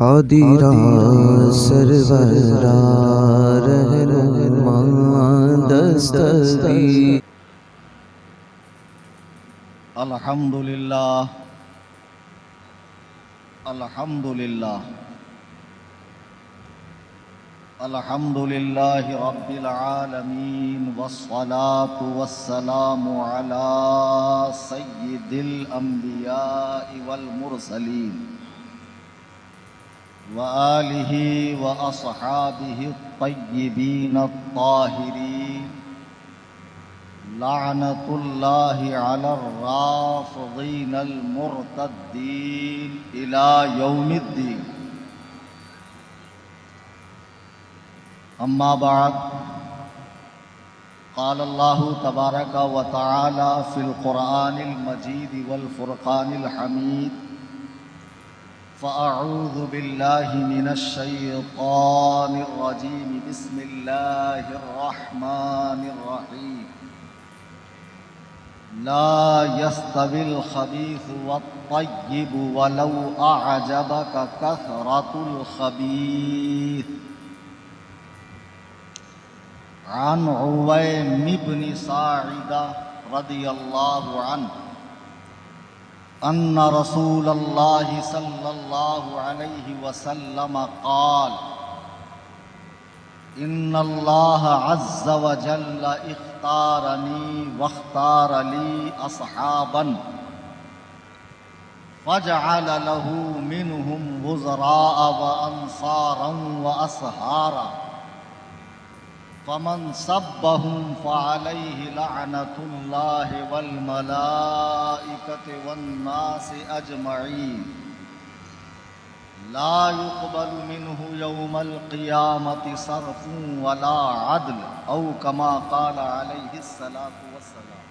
قادرا سرورا رہنما دستگیر الحمدللہ الحمدللہ الحمدللہ رب العالمین والصلاة والسلام علی سید الانبیاء والمرسلین وآلہ واصحابہ الطیبین الطاہرین لعنت اللہ علی الرافضین المرتدین الی یوم الدین اما بعد قال اللہ تبارک و تعالی فی القرآن المجید والفرقان الحمید فأعوذ باللہ من الشیطان الرجیم بسم اللہ الرحمن الرحیم لا يستوي الخبيث والطيب ولو أعجبك كثرة الخبيث عن عويم بن ساعدة رضي الله عنه أن رسول الله صلى الله عليه وسلم قال إن الله عز وجل اختارني واختار لي أصحابا فجعل له منهم وزراء وأنصارا وأصهارا فمن سبهم فعليه لعنة الله والملائكة والناس أجمعين لا يقبل منه يوم القيامة صرف ولا عدل او كما قال عليه الصلاة والسلام۔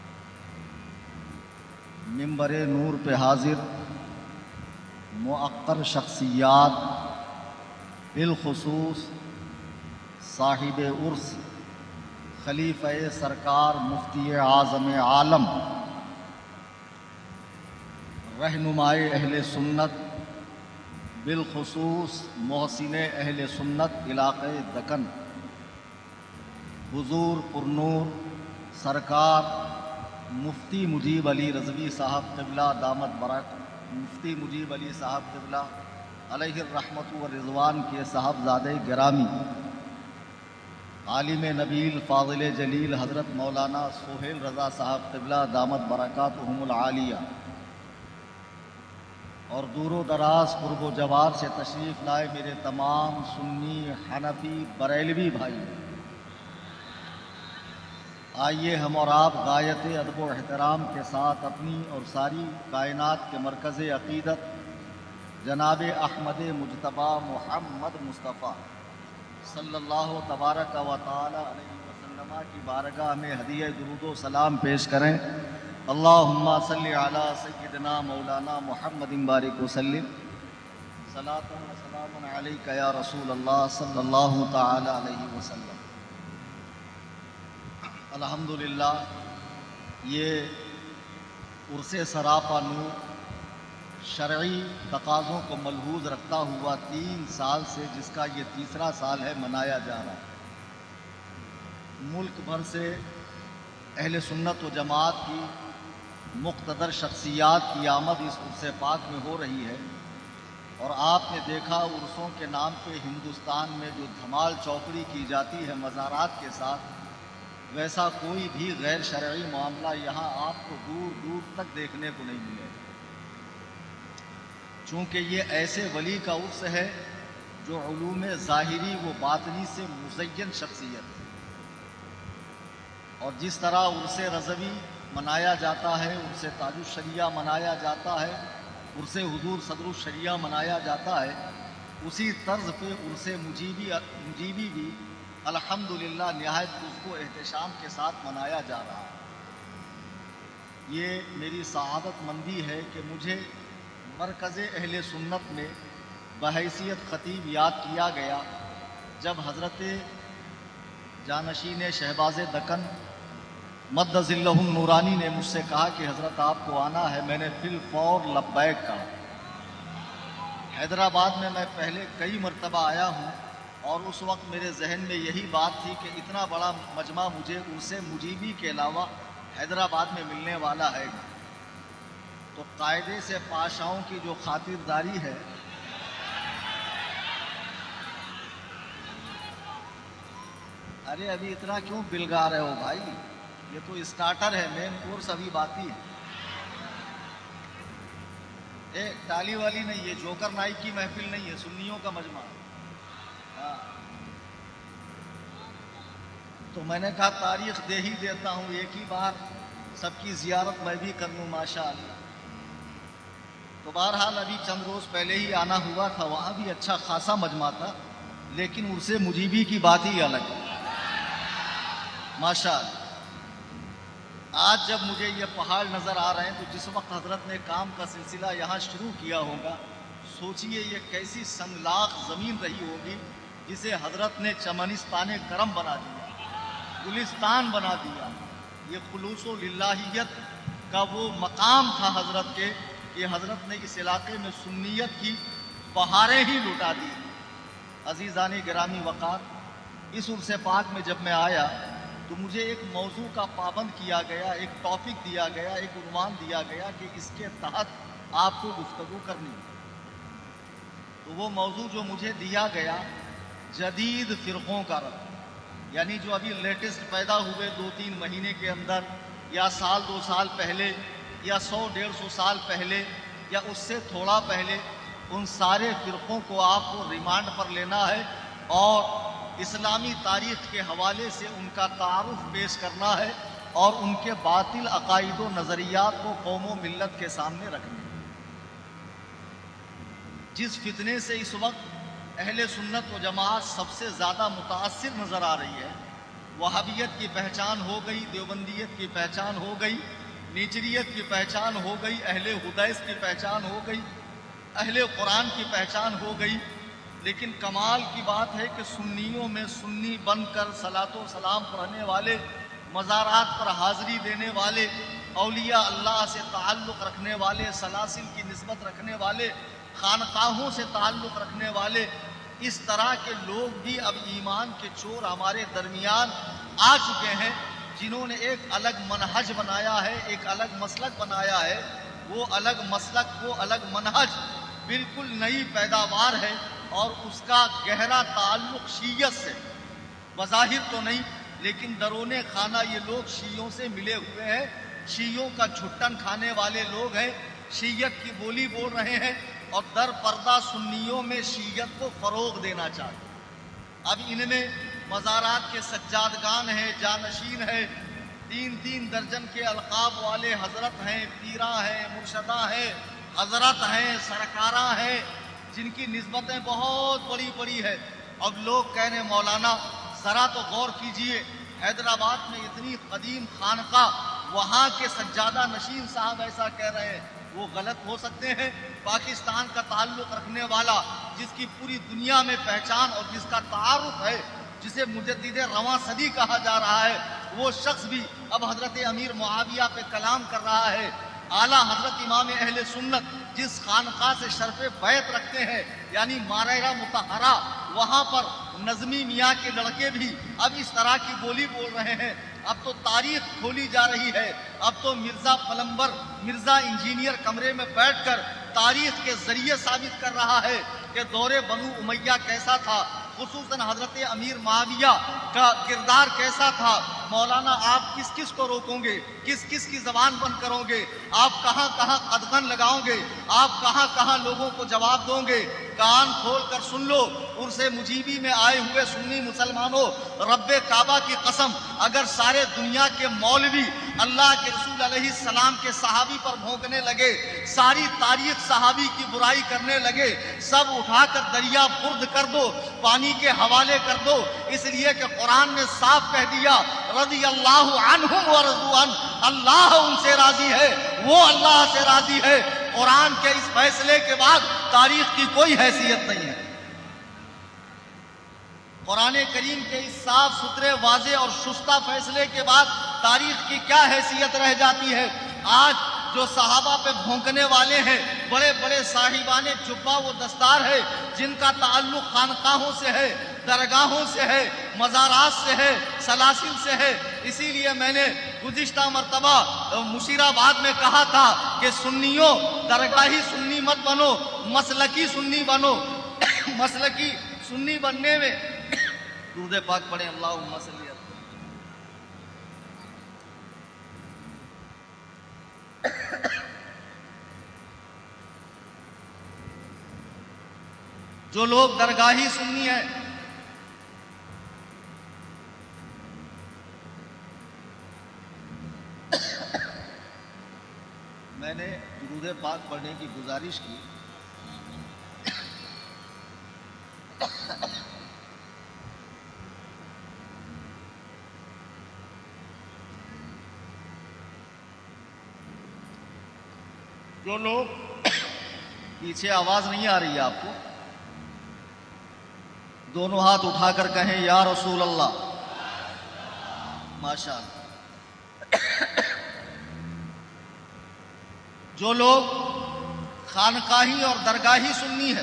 منبر نور پہ حاضر مؤقر شخصیات، بالخصوص صاحب عرس خلیفہ سرکار مفتی اعظم عالم رہنمائے اہل سنت، بالخصوص محسن اہل سنت علاقہ دکن، حضور پرنور سرکار مفتی مجیب علی رضوی صاحب قبلہ دامت برکات، مفتی مجیب علی صاحب قبلہ علیہ الرحمت والرضوان کے صاحبزادہ گرامی، عالم نبیل فاضل جلیل حضرت مولانا سہیل رضا صاحب قبلہ دامت برکاتہم العالیہ، اور دور و دراز قرب و جوار سے تشریف لائے میرے تمام سنی حنفی بریلوی بھائی، آئیے ہم اور آپ غایت ادب و احترام کے ساتھ اپنی اور ساری کائنات کے مرکز عقیدت جناب احمد مجتبیٰ محمد مصطفیٰ صلی اللہ تبارک و تعالی علیہ وسلم کی بارگاہ میں ہدیہ درود و سلام پیش کریں۔ اللہم صلی علی سیدنا مولانا محمد بارک وسلم، صلاۃ و سلام علیک یا رسول اللہ صلی اللہ تعالی علیہ وسلم۔ الحمدللہ یہ عرس سراپا نور شرعی تقاضوں کو ملحوظ رکھتا ہوا 3 سال سے، جس کا یہ تیسرا سال ہے، منایا جا رہا ہے۔ ملک بھر سے اہل سنت و جماعت کی مقتدر شخصیات کی آمد اس عرس پاک میں ہو رہی ہے، اور آپ نے دیکھا عرسوں کے نام پہ ہندوستان میں جو دھمال چوکڑی کی جاتی ہے مزارات کے ساتھ، ویسا کوئی بھی غیر شرعی معاملہ یہاں آپ کو دور دور تک دیکھنے کو نہیں ملے، چونکہ یہ ایسے ولی کا عرس ہے جو علوم ظاہری و باطنی سے مزین شخصیت ہے۔ اور جس طرح عرس رضوی منایا جاتا ہے، عرس تاج الشریعہ منایا جاتا ہے، عرس حضور صدر الشریعہ منایا جاتا ہے، اسی طرز پہ عرس مجیبی بھی الحمدللہ نہایت لطف و احتشام کے ساتھ منایا جا رہا ہے۔ یہ میری سعادت مندی ہے کہ مجھے مرکز اہل سنت میں بحیثیت خطیب یاد کیا گیا جب حضرت جانشین شہباز دکن مد ظلہ النورانی نے مجھ سے کہا کہ حضرت آپ کو آنا ہے۔ میں نے فی الفور لبیک کہا، حیدرآباد میں پہلے کئی مرتبہ آیا ہوں اور اس وقت میرے ذہن میں یہی بات تھی کہ اتنا بڑا مجمع مجھے عرس مجیبی کے علاوہ حیدرآباد میں ملنے والا ہے. تو قاعدے سے پاشاؤں کی جو خاطرداری ہے، ارے ابھی اتنا کیوں بلگا رہے ہو بھائی؟ یہ تو اسٹارٹر ہے، مین کورس ابھی باقی ہے. ٹالی والی نہیں، یہ جوکر نائک کی محفل نہیں ہے، سنیوں کا مجمع. ہاں تو میں نے کہا تاریخ دے ہی دیتا ہوں، ایک ہی بار سب کی زیارت میں بھی کر لوں ماشاء اللہ. تو بہرحال ابھی چند روز پہلے ہی آنا ہوا تھا، وہاں بھی اچھا خاصا مجمع تھا، لیکن عرس مجیبی کی بات ہی الگ ہے ماشاء اللہ. آج جب مجھے یہ پہاڑ نظر آ رہے ہیں تو جس وقت حضرت نے کام کا سلسلہ یہاں شروع کیا ہوگا، سوچئے یہ کیسی سنگلاخ زمین رہی ہوگی جسے حضرت نے چمنستان کرم بنا دیا، گلستان بنا دیا. یہ خلوص و للہیت کا وہ مقام تھا حضرت کے کہ حضرت نے اس علاقے میں سنیت کی بہاریں ہی لٹا دی. عزیزان گرامی وقار، اس عرس پاک میں جب میں آیا تو مجھے ایک موضوع کا پابند کیا گیا، ایک ٹاپک دیا گیا، ایک عنوان دیا گیا کہ اس کے تحت آپ کو گفتگو کرنی. تو وہ موضوع جو مجھے دیا گیا، جدید فرقوں کا رد، یعنی جو ابھی لیٹسٹ پیدا ہوئے 2-3 مہینے کے اندر، یا سال 2 سال پہلے، یا 100-150 سال پہلے، یا اس سے تھوڑا پہلے، ان سارے فرقوں کو آپ کو ریمانڈ پر لینا ہے اور اسلامی تاریخ کے حوالے سے ان کا تعارف پیش کرنا ہے اور ان کے باطل عقائد و نظریات کو قوم و ملت کے سامنے رکھنا ہے. جس فتنے سے اس وقت اہل سنت و جماعت سب سے زیادہ متاثر نظر آ رہی ہے، وہابیت کی پہچان ہو گئی، دیوبندیت کی پہچان ہو گئی، نیچریت کی پہچان ہو گئی، اہل حدیث کی پہچان ہو گئی، اہل قرآن کی پہچان ہو گئی. لیکن کمال کی بات ہے کہ سنیوں میں سنی بن کر صلاۃ و سلام پڑھنے والے، مزارات پر حاضری دینے والے، اولیاء اللہ سے تعلق رکھنے والے، سلاسل کی نسبت رکھنے والے، خانقاہوں سے تعلق رکھنے والے، اس طرح کے لوگ بھی اب ایمان کے چور ہمارے درمیان آ چکے ہیں، جنہوں نے ایک الگ منہج بنایا ہے، ایک الگ مسلک بنایا ہے. وہ الگ مسلک، وہ الگ منہج بالکل نئی پیداوار ہے اور اس کا گہرا تعلق شیعت سے، بظاہر تو نہیں لیکن درون خانہ یہ لوگ شیعوں سے ملے ہوئے ہیں، شیعوں کا جھٹن کھانے والے لوگ ہیں، شیعت کی بولی بول رہے ہیں اور در پردہ سنیوں میں شیعت کو فروغ دینا چاہتے ہیں. اب ان میں مزارات کے سجادگان ہیں، جانشین ہیں، 3 درجن کے القاب والے حضرت ہیں، پیراں ہیں، مرشداں ہیں، حضرت ہیں، سرکاراں ہیں، جن کی نسبتیں بہت بڑی بڑی ہے. اب لوگ کہنے مولانا ذرا تو غور کیجئے، حیدرآباد میں اتنی قدیم خانقاہ، وہاں کے سجادہ نشین صاحب ایسا کہہ رہے ہیں، وہ غلط ہو سکتے ہیں؟ پاکستان کا تعلق رکھنے والا، جس کی پوری دنیا میں پہچان اور جس کا تعارف ہے، جسے مجدد رواں صدی کہا جا رہا ہے، وہ شخص بھی اب حضرت امیر معاویہ پہ کلام کر رہا ہے. اعلیٰ حضرت امام اہل سنت جس خانقاہ سے شرف بیعت رکھتے ہیں، یعنی مارحہ مطہرہ، وہاں پر نظمی میاں کے لڑکے بھی اب اس طرح کی بولی بول رہے ہیں. اب تو تاریخ کھولی جا رہی ہے، اب تو مرزا پلمبر، مرزا انجینئر کمرے میں بیٹھ کر تاریخ کے ذریعے ثابت کر رہا ہے کہ دور بنو امیہ کیسا تھا، خصوصاً حضرت امیر معاویہ کا کردار کیسا تھا. مولانا آپ کس کس کو روکو گے، کس کس کی زبان بند کرو گے، آپ کہاں کہاں قدغن لگاؤ گے، آپ کہاں کہاں لوگوں کو جواب دو گے؟ کان کھول کر سن لو، عرس مجیبی میں آئے ہوئے سنی مسلمانوں، رب کعبہ کی قسم، اگر سارے دنیا کے مولوی اللہ کے رسول علیہ السلام کے صحابی پر بھونکنے لگے، ساری تاریخ صحابی کی برائی کرنے لگے، سب اٹھا کر دریا برد کر دو، پانی کے حوالے کر دو، اس لیے کہ قرآن نے صاف کہہ دیا رضی اللہ عنہم ورضوا عنہ، اللہ ان سے راضی ہے، وہ اللہ سے راضی ہے. قرآن کے اس فیصلے کے بعد تاریخ کی کوئی حیثیت نہیں ہے. قرآن کریم کے اس صاف ستھرے، واضح اور شستہ فیصلے کے بعد تاریخ کی کیا حیثیت رہ جاتی ہے؟ آج جو صحابہ پہ بھونکنے والے ہیں، بڑے بڑے صاحبان جبہ و دستار ہے، جن کا تعلق خانقاہوں سے ہے، درگاہوں سے ہے، مزارات سے ہے، سلاسل سے ہے۔ اسی لیے میں نے گزشتہ مرتبہ مشیر آباد میں کہا تھا کہ سنیوں درگاہی سنی مت بنو، مسلکی سنی بنو۔ مسلکی سنی بننے میں درود پاک پڑھیں، اللہم صلی اللہ۔ جو لوگ درگاہی سنی ہیں، میں نے درود پاک پڑھنے کی گزارش کی۔ جو لوگ پیچھے آواز نہیں آ رہی ہے آپ کو، دونوں ہاتھ اٹھا کر کہیں یا رسول اللہ، ماشاء اللہ۔ جو لوگ خانقاہی اور درگاہی سنی ہے،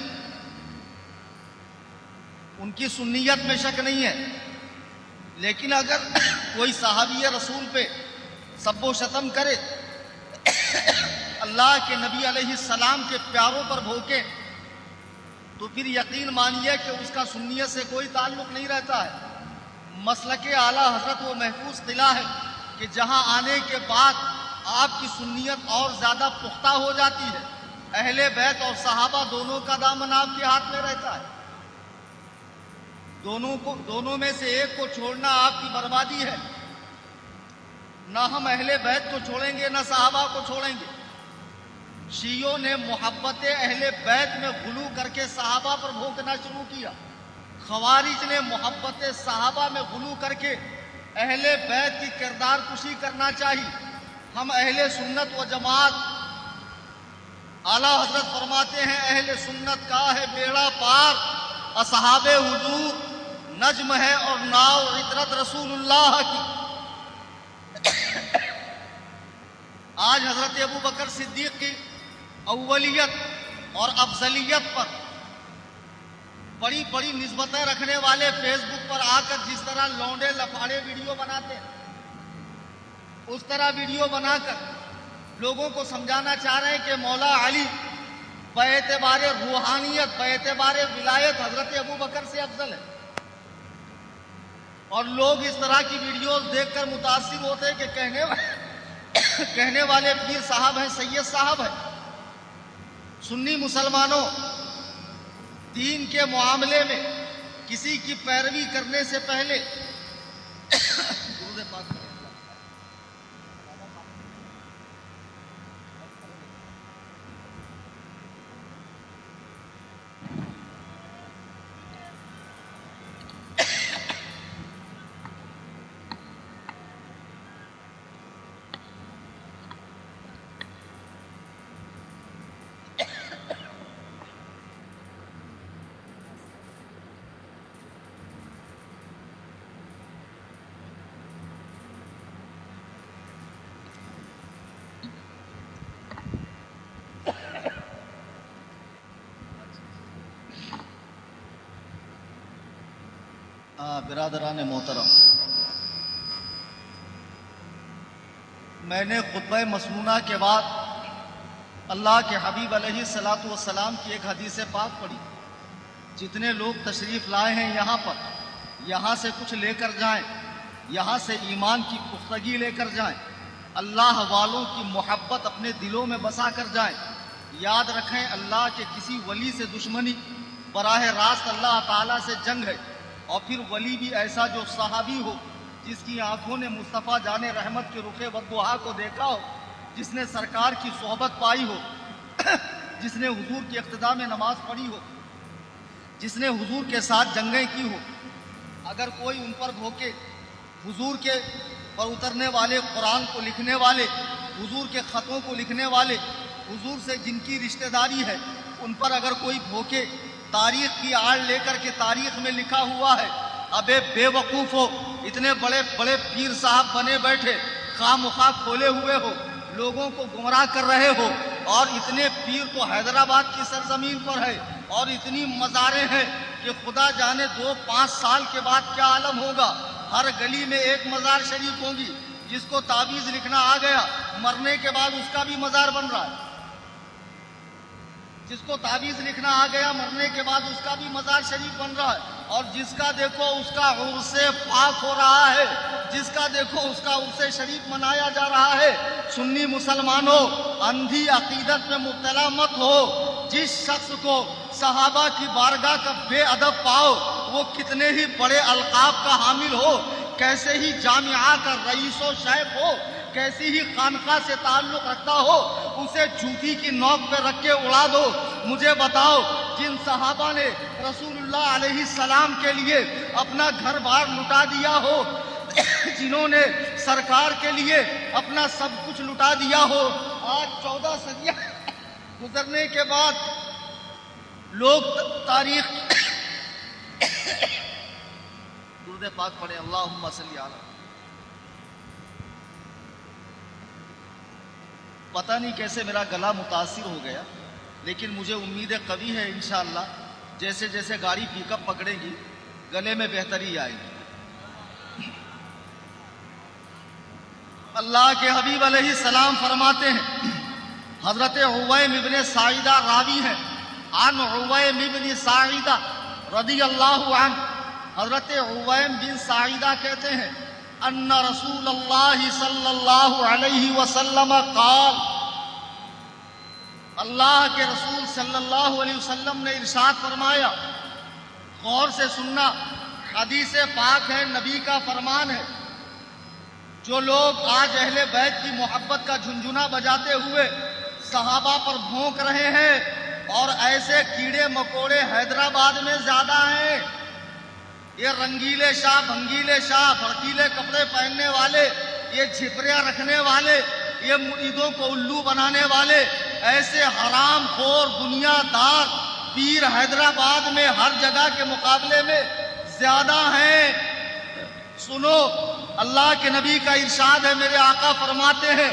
ان کی سنیت میں شک نہیں ہے، لیکن اگر کوئی صحابی رسول پہ سب و شتم کرے، اللہ کے نبی علیہ السلام کے پیاروں پر بھوکے، تو پھر یقین مانیے کہ اس کا سنیت سے کوئی تعلق نہیں رہتا ہے۔ مسلک اعلیٰ حضرت وہ محفوظ قلعہ ہے کہ جہاں آنے کے بعد آپ کی سنیت اور زیادہ پختہ ہو جاتی ہے۔ اہل بیت اور صحابہ دونوں کا دامن آپ کے ہاتھ میں رہتا ہے، دونوں میں سے ایک کو چھوڑنا آپ کی بربادی ہے۔ نہ ہم اہل بیت کو چھوڑیں گے، نہ صحابہ کو چھوڑیں گے۔ شیعوں نے محبت اہل بیت میں غلو کر کے صحابہ پر بھونکنا شروع کیا، خوارج نے محبت صحابہ میں غلو کر کے اہل بیت کی کردار کشی کرنا چاہی۔ ہم اہل سنت و جماعت، اعلیٰ حضرت فرماتے ہیں اہل سنت کا ہے بیڑا پار، اصحاب حضور نجم ہے اور ناؤ عطرت رسول اللہ کی۔ آج حضرت ابو بکر صدیق کی اولیت اور افضلیت پر بڑی بڑی نسبتیں رکھنے والے فیس بک پر آ کر جس طرح لونڈے لفاڑے ویڈیو بناتے ہیں، اس طرح ویڈیو بنا کر لوگوں کو سمجھانا چاہ رہے ہیں کہ مولا علی باعتبار روحانیت، باعتبار ولایت حضرت ابو بکر سے افضل ہے۔ اور لوگ اس طرح کی ویڈیوز دیکھ کر متاثر ہوتے ہیں کہ کہنے والے پیر صاحب ہیں، سید صاحب ہیں۔ سنی مسلمانوں، دین کے معاملے میں کسی کی پیروی کرنے سے پہلے درود پاک پڑھیں۔ برادران محترم، میں نے خطبہ مسنونہ کے بعد اللہ کے حبیب علیہ الصلاۃ والسلام کی ایک حدیث پاک پڑھی۔ جتنے لوگ تشریف لائے ہیں یہاں پر، یہاں سے کچھ لے کر جائیں، یہاں سے ایمان کی پختگی لے کر جائیں، اللہ والوں کی محبت اپنے دلوں میں بسا کر جائیں۔ یاد رکھیں اللہ کے کسی ولی سے دشمنی براہ راست اللہ تعالیٰ سے جنگ ہے، اور پھر ولی بھی ایسا جو صحابی ہو، جس کی آنکھوں نے مصطفیٰ جان رحمت کے رخ والضحیٰ کو دیکھا ہو، جس نے سرکار کی صحبت پائی ہو، جس نے حضور کی اقتداء میں نماز پڑھی ہو، جس نے حضور کے ساتھ جنگیں کی ہو۔ اگر کوئی ان پر بھوکے، حضور کے پر اترنے والے قرآن کو لکھنے والے، حضور کے خطوں کو لکھنے والے، حضور سے جن کی رشتہ داری ہے، ان پر اگر کوئی بھوکے، تاریخ کی آڑ لے کر کے تاریخ میں لکھا ہوا ہے، ابے بے وقوف ہو، اتنے بڑے بڑے پیر صاحب بنے بیٹھے، خواہ مخواہ کھولے ہوئے ہو، لوگوں کو گمراہ کر رہے ہو، اور اتنے پیر تو حیدرآباد کی سرزمین پر ہے، اور اتنی مزاریں ہیں کہ خدا جانے 2-5 سال کے بعد کیا عالم ہوگا۔ ہر گلی میں ایک مزار شریف ہوں گی۔ جس کو تعویذ لکھنا آ گیا، مرنے کے بعد اس کا بھی مزار بن رہا ہے۔ جس کو تعویذ لکھنا آ گیا، مرنے کے بعد اس کا بھی مزار شریف بن رہا ہے، اور جس کا دیکھو اس کا عرس پاک ہو رہا ہے، جس کا دیکھو اس کا عرس شریف منایا جا رہا ہے۔ سنی مسلمانوں، اندھی عقیدت میں مبتلا مت ہو۔ جس شخص کو صحابہ کی بارگاہ کا بے ادب پاؤ، وہ کتنے ہی بڑے القاب کا حامل ہو، کیسے ہی جامعہ کا رئیس و شیخ ہو، کیسی ہی خانقاہ سے تعلق رکھتا ہو، اسے جوتی کی نوک پہ رکھ کے اڑا دو۔ مجھے بتاؤ، جن صحابہ نے رسول اللہ علیہ السلام کے لیے اپنا گھر بار لٹا دیا ہو، جنہوں نے سرکار کے لیے اپنا سب کچھ لٹا دیا ہو، آج 14 صدیاں گزرنے کے بعد لوگ تاریخ درود پاک پڑھے، اللہم صلی علی۔ پتہ نہیں کیسے میرا گلا متاثر ہو گیا، لیکن مجھے امید قوی ہے انشاءاللہ جیسے جیسے گاڑی پک اپ پکڑے گی گلے میں بہتری آئے گی۔ اللہ کے حبیب علیہ السلام فرماتے ہیں، حضرت عویم ابن ساعدہ راوی ہیں، عن عویم ابن ساعدہ رضی اللہ عنہ، حضرت عویم بن ساعدہ کہتے ہیں، ان رسول اللہ صلی اللہ علیہ وسلم قال، اللہ کے رسول صلی اللہ علیہ وسلم نے ارشاد فرمایا، غور سے سننا، حدیث پاک ہے، نبی کا فرمان ہے۔ جو لوگ آج اہل بیت کی محبت کا جھنجھنا بجاتے ہوئے صحابہ پر بھونک رہے ہیں، اور ایسے کیڑے مکوڑے حیدرآباد میں زیادہ ہیں، یہ رنگیلے شاہ، بھنگیلے شاہ، بھڑکیلے کپڑے پہننے والے، یہ جھپریاں رکھنے والے، یہ مریدوں کو الو بنانے والے، ایسے حرام خور دنیا دار پیر حیدرآباد میں ہر جگہ کے مقابلے میں زیادہ ہیں۔ سنو، اللہ کے نبی کا ارشاد ہے، میرے آقا فرماتے ہیں،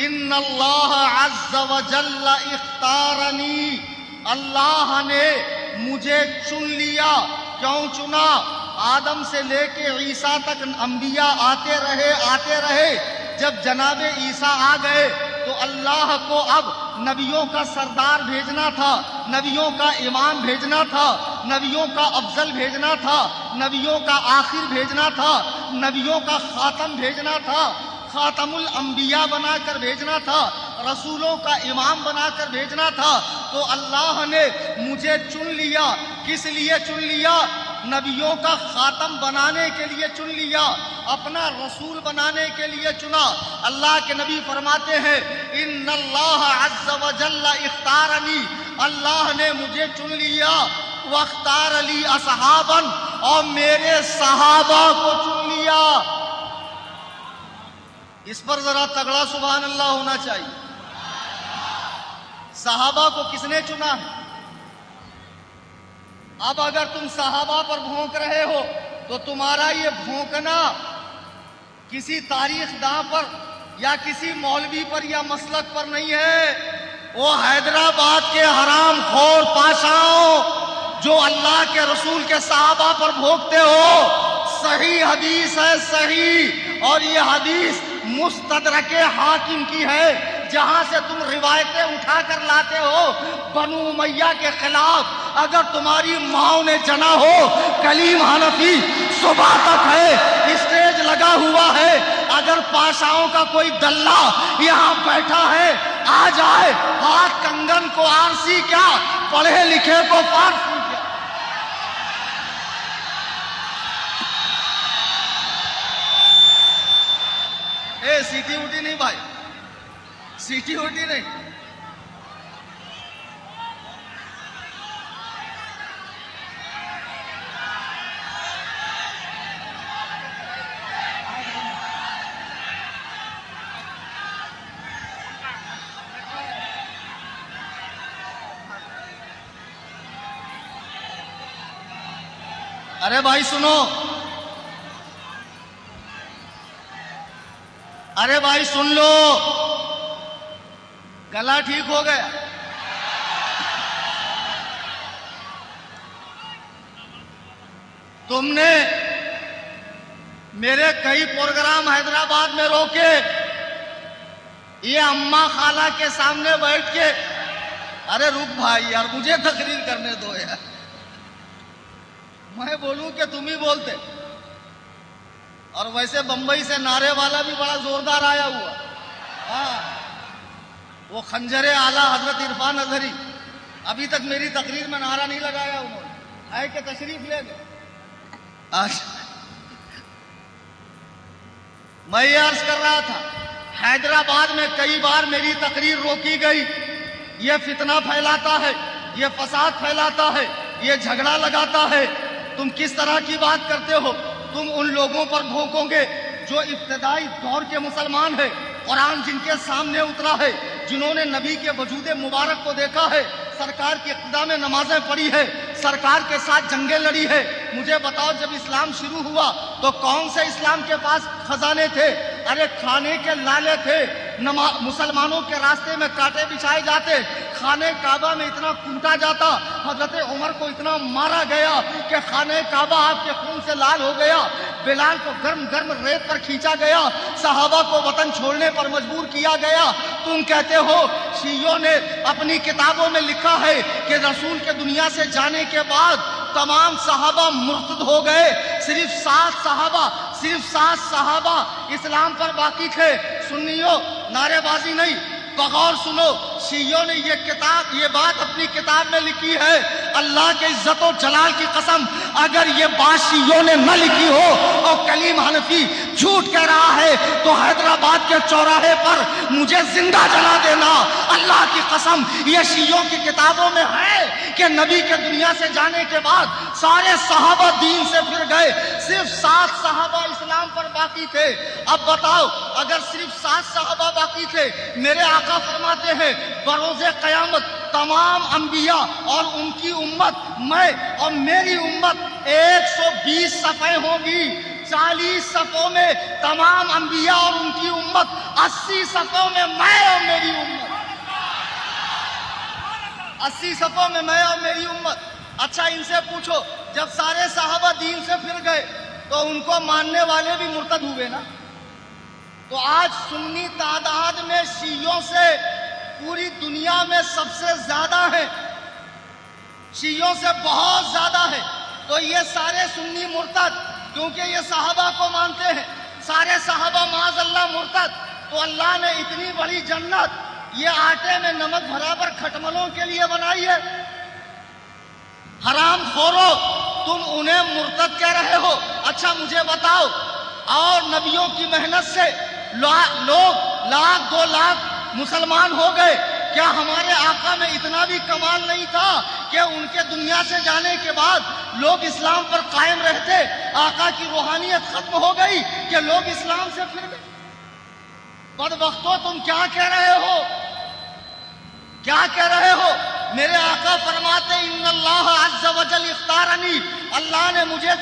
ان اللہ عز وجل اختارنی، اللہ نے مجھے چن لیا۔ کیوں چنا؟ آدم سے لے کے عیسیٰ تک انبیاء آتے رہے، جب جناب عیسیٰ آ گئے تو اللہ کو اب نبیوں کا سردار بھیجنا تھا، نبیوں کا امام بھیجنا تھا، نبیوں کا افضل بھیجنا تھا، نبیوں کا آخر بھیجنا تھا، نبیوں کا خاتم بھیجنا تھا، خاتم الانبیاء بنا کر بھیجنا تھا، رسولوں کا امام بنا کر بھیجنا تھا۔ تو اللہ نے مجھے چن لیا۔ کس لیے چن لیا؟ نبیوں کا خاتم بنانے کے لیے چن لیا، اپنا رسول بنانے کے لیے چنا۔ اللہ کے نبی فرماتے ہیں، ان اللہ عز وجل اختارنی، اللہ نے مجھے چن لیا، واختار لی اصحابا، اور میرے صحابہ کو چن لیا۔ اس پر ذرا تگڑا سبحان اللہ ہونا چاہیے۔ صحابہ کو کس نے چنا ہے؟ اب اگر تم صحابہ پر بھونک رہے ہو تو تمہارا یہ بھونکنا کسی تاریخ داں پر یا کسی مولوی پر یا مسلک پر نہیں ہے، وہ حیدرآباد کے حرام خور پاشاؤں جو اللہ کے رسول کے صحابہ پر بھونکتے ہو۔ صحیح حدیث ہے، صحیح، اور یہ حدیث مستدرک حاکم کی ہے، جہاں سے تم روایتیں اٹھا کر لاتے ہو بنو امیہ کے خلاف۔ اگر تمہاری ماؤں نے جنا ہو، کلیم حنفی صبح تک ہے، اسٹیج لگا ہوا ہے، اگر پاشاؤں کا کوئی دلہ یہاں بیٹھا ہے، آ جائے، ہاتھ کنگن کو آرسی کیا، پڑھے لکھے کو فارسی کیا۔ اے سیٹی وٹی نہیں بھائی، سیٹی وٹی نہیں۔ ارے بھائی سنو، ارے بھائی سن لو، گلا ٹھیک ہو گیا؟ تم نے میرے کئی پروگرام حیدرآباد میں روکے، یہ اماں خالہ کے سامنے بیٹھ کے، ارے رک بھائی یار، مجھے تقریر کرنے دو یار، میں بولوں کہ تم ہی بولتے. اور ویسے بمبئی سے نعرے والا بھی بڑا زوردار آیا ہوا، ہاں وہ خنجر اعلیٰ حضرت عرفان اظہری، ابھی تک میری تقریر میں نعرہ نہیں لگایا انہوں نے، آئے کہ تشریف لے گئے. میں یہ عرض کر رہا تھا، حیدرآباد میں کئی بار میری تقریر روکی گئی. یہ فتنہ پھیلاتا ہے، یہ فساد پھیلاتا ہے، یہ جھگڑا لگاتا ہے. تم کس طرح کی بات کرتے ہو؟ تم ان لوگوں پر بھونکو گے جو ابتدائی دور کے مسلمان ہیں، قرآن جن کے سامنے اترا ہے، جنہوں نے نبی کے وجود مبارک کو دیکھا ہے، سرکار کی اقتدا میں نمازیں پڑھی ہے، سرکار کے ساتھ جنگیں لڑی ہے. مجھے بتاؤ، جب اسلام شروع ہوا تو کون سے اسلام کے پاس خزانے تھے؟ ارے کھانے کے لالے تھے. مسلمانوں کے راستے میں کانٹے بچھائے جاتے، خانہ کعبہ میں اتنا کوٹا جاتا، حضرت عمر کو اتنا مارا گیا کہ خانہ کعبہ آپ کے خون سے لال ہو گیا. بلال کو گرم گرم ریت پر کھینچا گیا، صحابہ کو وطن چھوڑنے پر مجبور کیا گیا. تم کہتے ہو شیعوں نے اپنی کتابوں میں لکھا ہے کہ رسول کے دنیا سے جانے کے بعد تمام صحابہ مرتد ہو گئے، صرف 7 صحابہ اسلام پر باقی تھے. سنیو، نعرے بازی نہیں، بغور سنو. شیعوں نے یہ بات اپنی کتاب میں لکھی ہے. اللہ کے عزت و جلال کی قسم، اگر یہ بات شیعوں نے نہ لکھی ہو اور کلیم حنفی جھوٹ کہہ رہا ہے تو حیدرآباد کے چوراہے پر مجھے زندہ جلا دینا. اللہ کی قسم، یہ شیعوں کی کتابوں میں ہے کہ نبی کے دنیا سے جانے کے بعد سارے صحابہ دین سے پھر گئے، صرف 7 صحابہ اسلام پر باقی تھے. اب بتاؤ، اگر صرف 7 صحابہ باقی تھے، میرے آقا فرماتے ہیں بروز قیامت تمام انبیاء اور ان کی امت، میں اور میری امت 120 صفیں ہوں گی. 40 صفوں میں تمام انبیاء اور ان کی امت، 80 صفوں میں میں اور میری امت. 80 صفوں میں میں اور میری امت. اچھا ان سے پوچھو، جب سارے صحابہ دین سے پھر گئے تو ان کو ماننے والے بھی مرتد ہوئے نا؟ تو آج سنی تعداد میں شیعوں سے پوری دنیا میں سب سے زیادہ ہے، شیعوں سے بہت زیادہ ہے. تو یہ سارے سنی مرتد، کیونکہ یہ صحابہ کو مانتے ہیں، سارے صحابہ معاذ اللہ مرتد. تو اللہ نے اتنی بڑی جنت یہ آٹے میں نمک برابر کھٹملوں کے لیے بنائی ہے. حرام خورو، تم انہیں مرتد کہہ رہے ہو. اچھا مجھے بتاؤ، اور نبیوں کی محنت سے لوگ 1,00,000 2,00,000 مسلمان ہو گئے، کیا ہمارے آقا میں اتنا بھی کمال نہیں تھا کہ ان کے دنیا سے جانے کے بعد لوگ اسلام پر قائم رہتے؟ آقا کی روحانیت ختم ہو گئی کہ لوگ اسلام سے پھر گئے. بدبختو، تم کیا کہہ رہے ہو؟ کیا کہہ رہے ہو؟ میرے آقا فرماتے ان اللہ عز وجل اختارنی، اللہ نے مجھے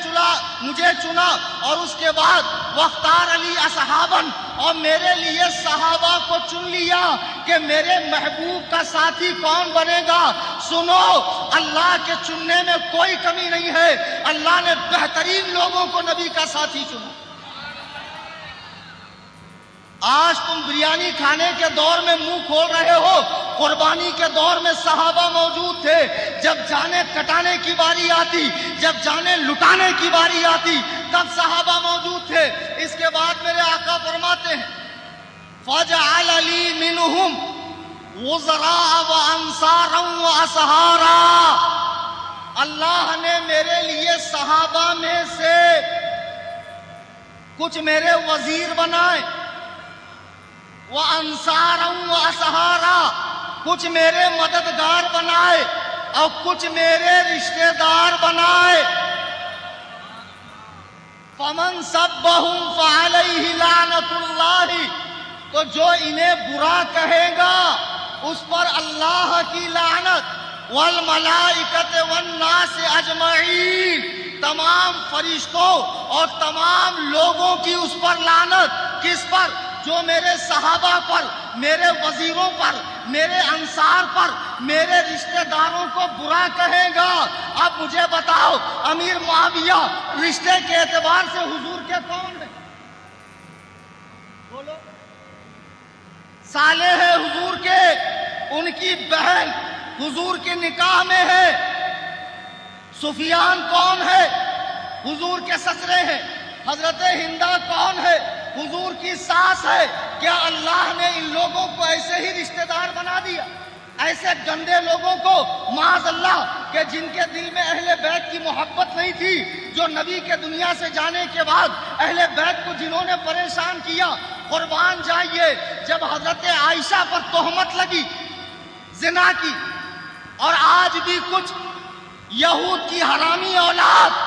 چنا اور اس کے بعد واختار علی اصحابن، اور میرے لیے صحابہ کو چن لیا کہ میرے محبوب کا ساتھی کون بنے گا. سنو، اللہ کے چننے میں کوئی کمی نہیں ہے، اللہ نے بہترین لوگوں کو نبی کا ساتھی چنا. آج تم بریانی کھانے کے دور میں منہ کھول رہے ہو، قربانی کے دور میں صحابہ موجود تھے. جب جانیں کٹانے کی باری آتی، جب جانیں لٹانے کی باری آتی، تب صحابہ موجود تھے. اس کے بعد میرے آقا فرماتے ہیں فَجَعَلَ لِي مِنْهُمْ وُزَرَاءَ وَأَنصَارًا وَأَصْحَارًا، اللہ نے میرے لیے صحابہ میں سے کچھ میرے وزیر بنائے، وَأَنصَارًا وَأَصْحَارًا، کچھ میرے مددگار بنائے اور کچھ میرے رشتہ دار بنائے. فَمَنْ سَبَّهُمْ فَعَلَيْهِ لَعْنَةُ اللَّهِ، تو جو انہیں برا کہے گا اس پر اللہ کی لعنت، وَالْمَلَائِكَةِ وَالنَّاسِ أَجْمَعِينَ، تمام فرشتوں اور تمام لوگوں کی اس پر لعنت. کس پر؟ جو میرے صحابہ پر، میرے وزیروں پر، میرے انصار پر، میرے رشتہ داروں کو برا کہے گا۔ اب مجھے بتاؤ امیر معاویہ رشتے کے اعتبار سے حضور کے کون ہیں؟ بولو۔ صالح ہے حضور کے، ان کی بہن حضور کے نکاح میں ہے۔ سفیان کون ہے؟ حضور کے سسرے ہیں۔ حضرت ہندا کون ہے؟ حضور کی ساس ہے۔ کیا اللہ نے ان لوگوں کو ایسے ہی رشتہ دار بنا دیا؟ ایسے گندے لوگوں کو معاذ اللہ کہ جن کے دل میں اہل بیت کی محبت نہیں تھی، جو نبی کے دنیا سے جانے کے بعد اہل بیت کو جنہوں نے پریشان کیا، قربان جائیے جب حضرت عائشہ پر تہمت لگی زنا کی، اور آج بھی کچھ یہود کی حرامی اولاد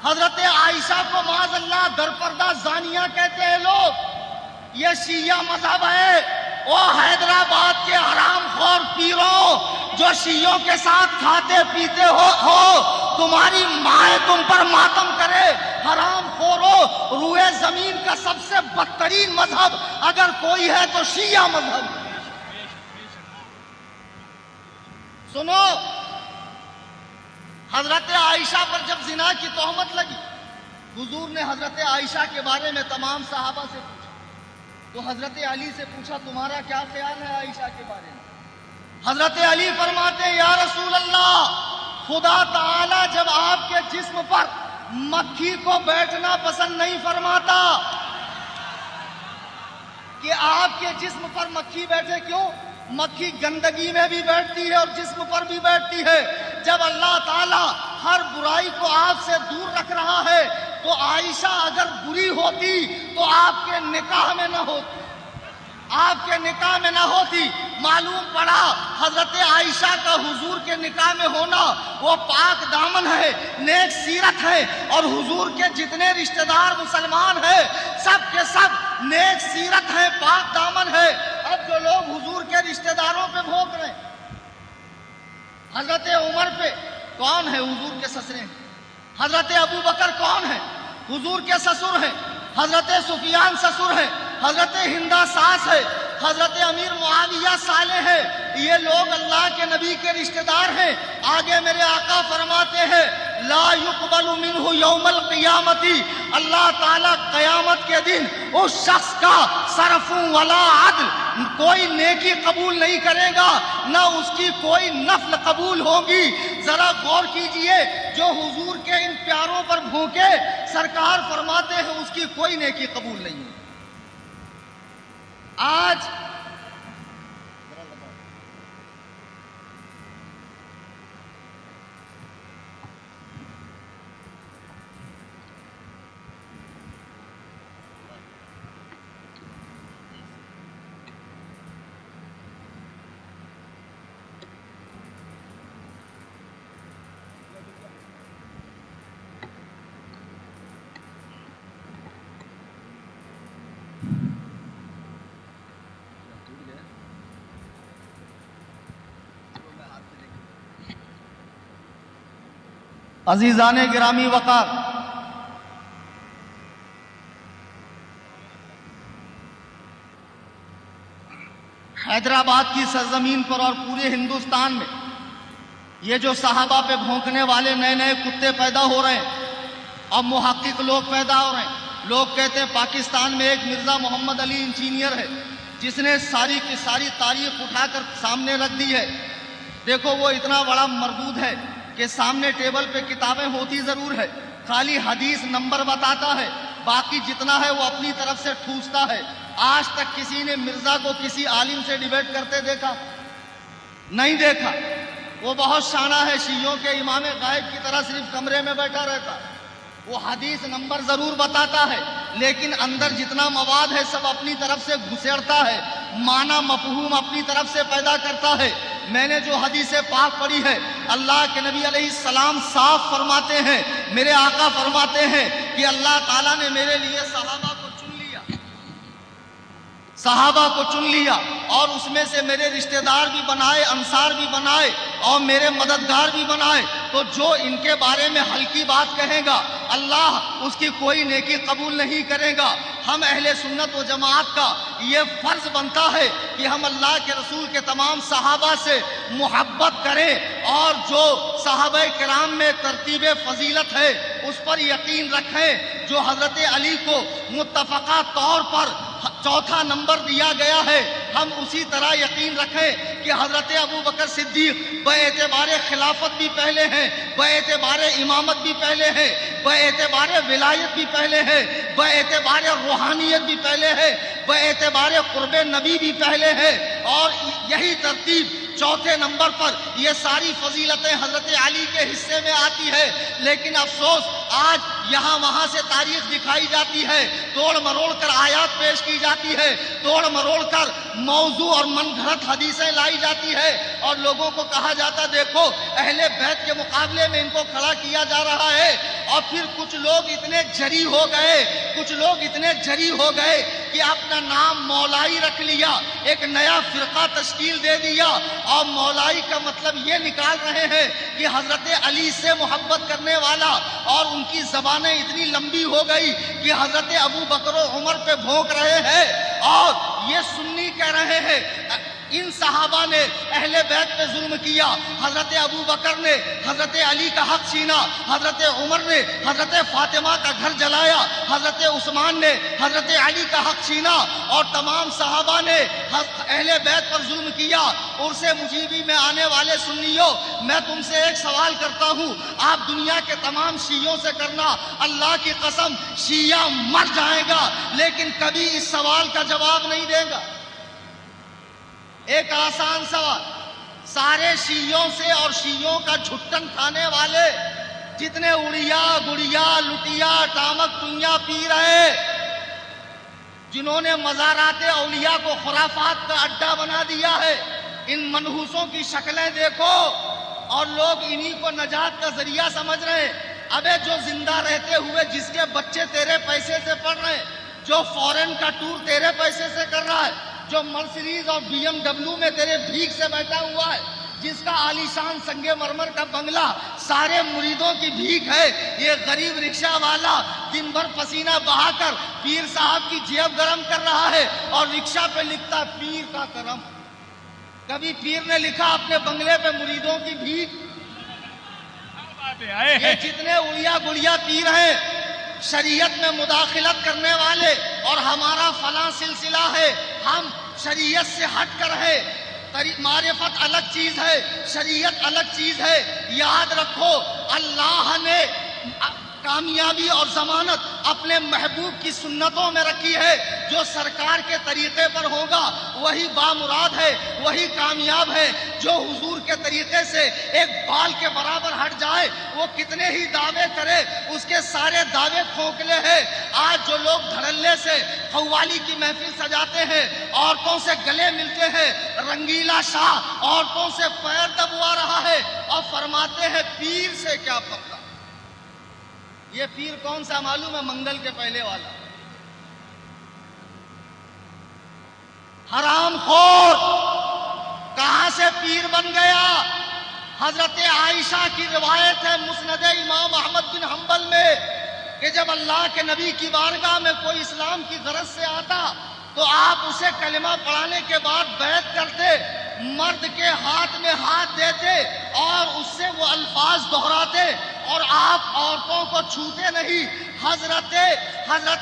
حضرت عائشہ کو معاذ اللہ درپردہ زانیہ کہتے ہیں لوگ، یہ شیعہ مذہب ہے۔ او حیدرآباد کے حرام خور پیروں جو شیعوں کے ساتھ کھاتے پیتے ہو، تمہاری مائیں تم پر ماتم کرے، حرام خورو، روئے زمین کا سب سے بدترین مذہب اگر کوئی ہے تو شیعہ مذہب۔ سنو، حضرت عائشہ پر جب زنا کی تہمت لگی، حضور نے حضرت عائشہ کے بارے میں تمام صحابہ سے پوچھا، تو حضرت علی سے پوچھا تمہارا کیا خیال ہے عائشہ کے بارے میں؟ حضرت علی فرماتے ہیں یا رسول اللہ، خدا تعالی جب آپ کے جسم پر مکھی کو بیٹھنا پسند نہیں فرماتا کہ آپ کے جسم پر مکھی بیٹھے، کیوں؟ مکھی گندگی میں بھی بیٹھتی ہے اور جسم پر بھی بیٹھتی ہے۔ جب اللہ تعالیٰ ہر برائی کو آپ سے دور رکھ رہا ہے تو عائشہ اگر بری ہوتی تو آپ کے نکاح میں نہ ہوتی، آپ کے نکاح میں نہ ہوتی۔ معلوم پڑا حضرت عائشہ کا حضور کے نکاح میں ہونا وہ پاک دامن ہے، نیک سیرت ہے، اور حضور کے جتنے رشتہ دار مسلمان ہیں سب کے سب نیک سیرت ہے، پاک دامن ہے۔ اب جو لوگ حضور کے رشتہ داروں پہ بھونک رہے ہیں، حضرت عمر پہ کون ہے؟ حضور کے سسرے ہیں۔ حضرت ابو بکر کون ہے؟ حضور کے سسر ہیں۔ حضرت سفیان سسر ہیں۔ حضرت ہندا ساس ہے۔ حضرت امیر معاویہ صالح ہے۔ یہ لوگ اللہ کے نبی کے رشتہ دار ہیں۔ آگے میرے آقا فرماتے ہیں لا يقبل منہ یوم القیامت، اللہ تعالیٰ قیامت کے دن اس شخص کا صرف ولا عدل، کوئی نیکی قبول نہیں کرے گا، نہ اس کی کوئی نفل قبول ہوگی۔ ذرا غور کیجئے، جو حضور کے ان پیاروں پر بھونکے، سرکار فرماتے ہیں اس کی کوئی نیکی قبول نہیں ہے۔ آج عزیزان گرامی وقار، حیدرآباد کی سرزمین پر اور پورے ہندوستان میں یہ جو صحابہ پہ بھونکنے والے نئے نئے کتے پیدا ہو رہے ہیں اور محقق لوگ پیدا ہو رہے ہیں۔ لوگ کہتے ہیں پاکستان میں ایک مرزا محمد علی انجینئر ہے جس نے ساری کی ساری تاریخ اٹھا کر سامنے رکھ دی ہے۔ دیکھو وہ اتنا بڑا مردود ہے کہ سامنے ٹیبل پہ کتابیں ہوتی ضرور ہے، خالی حدیث نمبر بتاتا ہے، باقی جتنا ہے وہ اپنی طرف سے ٹھوستا ہے۔ آج تک کسی نے مرزا کو کسی عالم سے ڈیبیٹ کرتے دیکھا؟ نہیں دیکھا۔ وہ بہت شانہ ہے، شیعوں کے امام غائب کی طرح صرف کمرے میں بیٹھا رہتا۔ وہ حدیث نمبر ضرور بتاتا ہے لیکن اندر جتنا مواد ہے سب اپنی طرف سے گھسیڑتا ہے، معنی مفہوم اپنی طرف سے پیدا کرتا ہے۔ میں نے جو حدیث پاک پڑھی ہے، اللہ کے نبی علیہ السلام صاف فرماتے ہیں، میرے آقا فرماتے ہیں کہ اللہ تعالیٰ نے میرے لیے صحابہ کو چن لیا، صحابہ کو چن لیا اور اس میں سے میرے رشتہ دار بھی بنائے، انصار بھی بنائے اور میرے مددگار بھی بنائے، تو جو ان کے بارے میں ہلکی بات کہے گا اللہ اس کی کوئی نیکی قبول نہیں کرے گا۔ ہم اہل سنت و جماعت کا یہ فرض بنتا ہے کہ ہم اللہ کے رسول کے تمام صحابہ سے محبت کریں اور جو صحابہ کرام میں ترتیب فضیلت ہے اس پر یقین رکھیں۔ جو حضرت علی کو متفقہ طور پر چوتھا نمبر دیا گیا ہے، ہم اسی طرح یقین رکھیں کہ حضرت ابو بکر صدیق باعتبار خلافت بھی پہلے ہیں، باعتبار امامت بھی پہلے ہیں، باعتبار ولایت بھی پہلے ہیں، باعتبار روحانیت بھی پہلے ہے، باعتبار قرب نبی بھی پہلے ہے، اور یہی ترتیب چوتھے نمبر پر یہ ساری فضیلتیں حضرت علی کے حصے میں آتی ہے۔ لیکن افسوس آج یہاں وہاں سے تاریخ دکھائی جاتی ہے، توڑ مروڑ کر آیات پیش کی جاتی ہے، توڑ مروڑ کر موضوع اور من گھڑت حدیثیں لائی جاتی ہے، اور لوگوں کو کہا جاتا دیکھو اہل بیت کے مقابلے میں ان کو کھڑا کیا جا رہا ہے۔ اور پھر کچھ لوگ اتنے جری ہو گئے کہ اپنا نام مولائی رکھ لیا، ایک نیا فرقہ تشکیل دے دیا، اور مولائی کا مطلب یہ نکال رہے ہیں کہ حضرت علی سے محبت کرنے والا، اور ان کی زبانیں اتنی لمبی ہو گئی کہ حضرت ابو بکر و عمر پہ بھونک رہے ہیں، اور یہ سنی کہہ رہے ہیں ان صحابہ نے اہل بیت پہ ظلم کیا، حضرت ابو بکر نے حضرت علی کا حق چھینا، حضرت عمر نے حضرت فاطمہ کا گھر جلایا، حضرت عثمان نے حضرت علی کا حق چھینا، اور تمام صحابہ نے اہل بیت پر ظلم کیا۔ عرس مجیبی میں آنے والے سنیوں، میں تم سے ایک سوال کرتا ہوں، آپ دنیا کے تمام شیعوں سے کرنا، اللہ کی قسم شیعہ مر جائے گا لیکن کبھی اس سوال کا جواب نہیں دے گا۔ ایک آسان سوال، سارے شیعوں سے اور شیعوں کا جھٹن کھانے والے جتنے اڑیا گڑیا لٹیا ٹامک ٹوئیاں پی رہے، جنہوں نے مزارات اولیاء کو خرافات کا اڈا بنا دیا ہے، ان منحوسوں کی شکلیں دیکھو اور لوگ انہی کو نجات کا ذریعہ سمجھ رہے ہیں۔ ابے جو زندہ رہتے ہوئے جس کے بچے تیرے پیسے سے پڑھ رہے ہیں، جو فورن کا ٹور تیرے پیسے سے کر رہا ہے، جو مرسیڈیز اور BMW میں تیرے بھیک سے بیٹھا ہوا ہے، جس کا عالیشان سنگ مرمر کا بنگلہ سارے مریدوں کی بھیک ہے، یہ غریب رکشہ والا دن بھر پسینہ بہا کر پیر صاحب کی جیب گرم کر رہا ہے اور رکشہ پہ لکھتا پیر کا کرم۔ کبھی پیر نے لکھا اپنے بنگلے پہ مریدوں کی بھیک؟ یہ جتنے اڑیا گڑیا پیر ہیں، شریعت میں مداخلت کرنے والے، اور ہمارا فلاں سلسلہ ہے، ہم شریعت سے ہٹ کر ہے، معرفت الگ چیز ہے، شریعت الگ چیز ہے۔ یاد رکھو اللہ نے کامیابی اور ضمانت اپنے محبوب کی سنتوں میں رکھی ہے، جو سرکار کے طریقے پر ہوگا وہی بامراد ہے، وہی کامیاب ہے۔ جو حضور کے طریقے سے ایک بال کے برابر ہٹ جائے وہ کتنے ہی دعوے کرے، اس کے سارے دعوے کھوکھلے ہیں۔ آج جو لوگ دھڑلے سے قوالی کی محفل سجاتے ہیں، عورتوں سے گلے ملتے ہیں، رنگیلا شاہ عورتوں سے پیر دبوا رہا ہے اور فرماتے ہیں پیر سے کیا پکا۔ یہ پیر کون سا معلوم ہے؟ منگل کے پہلے والا حرام خور کہاں سے پیر بن گیا؟ حضرت عائشہ کی روایت ہے مسند امام احمد بن حنبل میں کہ جب اللہ کے نبی کی بارگاہ میں کوئی اسلام کی غرض سے آتا تو آپ اسے کلمہ پڑھانے کے بعد بیعت کرتے، مرد کے ہاتھ میں ہاتھ دیتے اور اس سے وہ الفاظ دہراتے، اور آپ عورتوں کو چھوتے نہیں۔ حضرت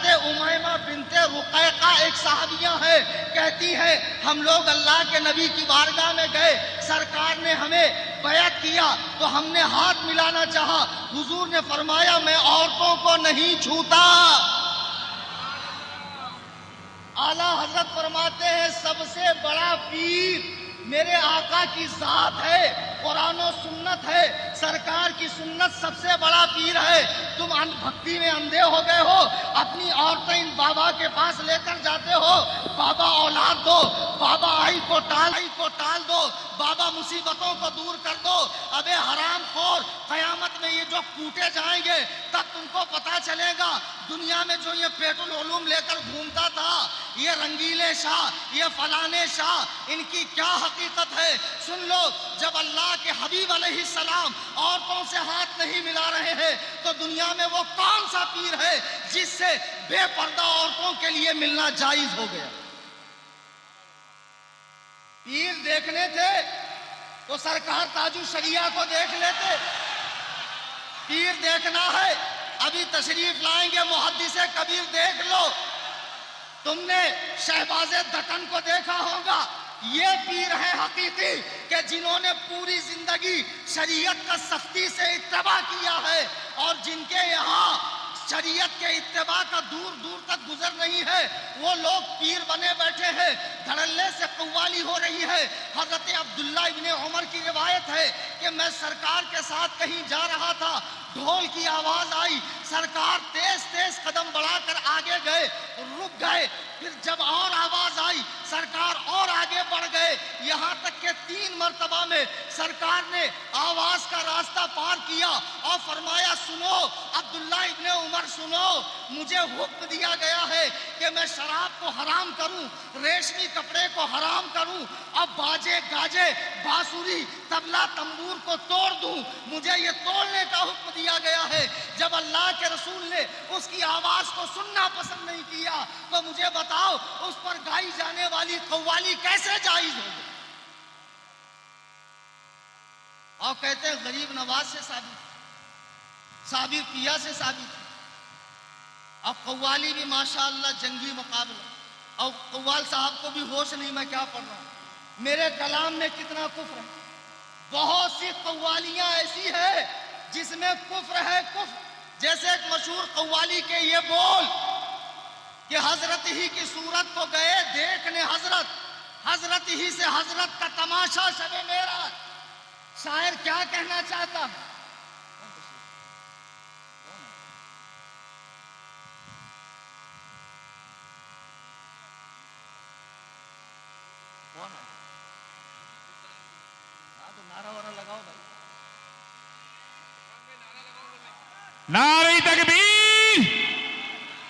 امیمہ بنت رقیقہ ایک صحابیہ ہے، کہتی ہے ہم لوگ اللہ کے نبی کی بارگاہ میں گئے، سرکار نے ہمیں بیعت کیا تو ہم نے ہاتھ ملانا چاہا، حضور نے فرمایا میں عورتوں کو نہیں چھوتا۔ اعلیٰ حضرت فرماتے ہیں سب سے بڑا پیر میرے آقا کی ذات ہے، قرآن و سنت ہے، سرکار کی سنت سب سے بڑا پیر ہے۔ تم بھکتی میں اندھے ہو گئے ہو، اپنی عورتیں ان بابا کے پاس لے کر جاتے ہو، بابا اولاد دو، بابا آئی کو ٹال دو، بابا مصیبتوں کو دور کر دو۔ ابے حرام خور، قیامت میں یہ جو کوٹے جائیں گے تب تم کو پتا چلے گا، دنیا میں جو یہ پیٹ العلوم لے کر گھومتا تھا یہ رنگیلے شاہ، یہ فلانے شاہ، ان کی کیا حقیقت ہے سن لو۔ جب اللہ کے حبیب علیہ السلام عورتوں سے ہاتھ نہیں ملا رہے ہیں تو دنیا میں وہ کون سا پیر ہے جس سے بے پردہ عورتوں کے لیے ملنا جائز ہو گیا؟ پیر دیکھنے تھے تو سرکار تاج الشریعہ کو دیکھ لیتے۔ پیر دیکھنا ہے، ابھی تشریف لائیں گے محدث کبیر، دیکھ لو۔ تم نے شہباز دکن کو دیکھا ہوگا، یہ پیر ہیں حقیقی کہ جنہوں نے پوری زندگی شریعت کا سختی سے اتباع کیا ہے، اور جن کے یہاں شریعت کے اتباع کا دور دور تک گزر نہیں ہے، وہ لوگ پیر بنے بیٹھے ہیں۔ دھڑلے سے قوالی ہو رہی ہے۔ حضرت عبداللہ ابن عمر کی روایت ہے کہ میں سرکار کے ساتھ کہیں جا رہا تھا، ڈھول کی آواز آئی، سرکار تیز تیز قدم بڑھا کر آگے گئے، رک گئے، پھر جب اور آواز آئی سرکار اور آگے بڑھ گئے، یہاں تک کہ 3 مرتبہ میں سرکار نے آواز کا راستہ پار کیا اور فرمایا سنو عبداللہ ابن عمر سنو، مجھے حکم دیا گیا ہے کہ میں شراب کو حرام کروں، ریشمی کپڑے کو حرام کروں، اب باجے گاجے بانسری طبلہ تنبور کو توڑ دوں، مجھے یہ توڑنے کا حکم دیا گیا ہے۔ جب اللہ کے رسول نے اس کی آواز کو سننا پسند نہیں کیا تو مجھے بتاؤ اس پر گائی جانے والی قوالی کیسے جائز ہوگی؟ اور کہتے ہیں غریب نواز سے ثابت، صابر پیا سے ثابت، اب قوالی بھی ماشاءاللہ جنگی مقابلہ، اور قوال صاحب کو بھی ہوش نہیں میں کیا پڑھ رہا ہوں، میرے کلام میں کتنا کفر ہے۔ بہت سی قوالیاں ایسی ہے جس میں کفر ہے، کفر۔ جیسے ایک مشہور قوالی کے یہ بول کہ حضرت ہی کی صورت کو گئے دیکھنے حضرت، حضرت ہی سے حضرت کا تماشا شب میرا۔ شاعر کیا کہنا چاہتا ہے؟ کون ہے؟ تو نعرہ وارہ لگاؤ بھائی۔ نعرہ تکبیر،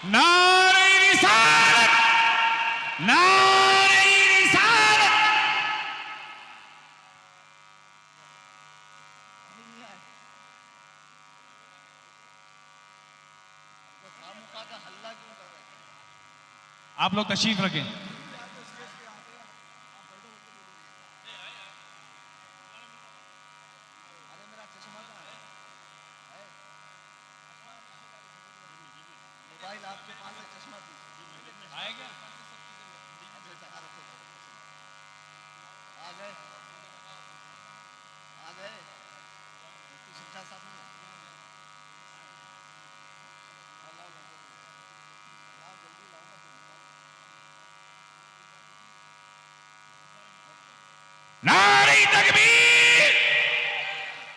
نعرہ رسالت، نعرہ رسالت۔ آپ لوگ تشریف رکھیں۔ موبائل آپ کے پاس ہے، چشمہ آئے گا؟ آ گئے آ گئے مفتی شمشاد صاحب نہیں آئے؟ جلدی لاؤ نا۔ نعرہ تکبیر،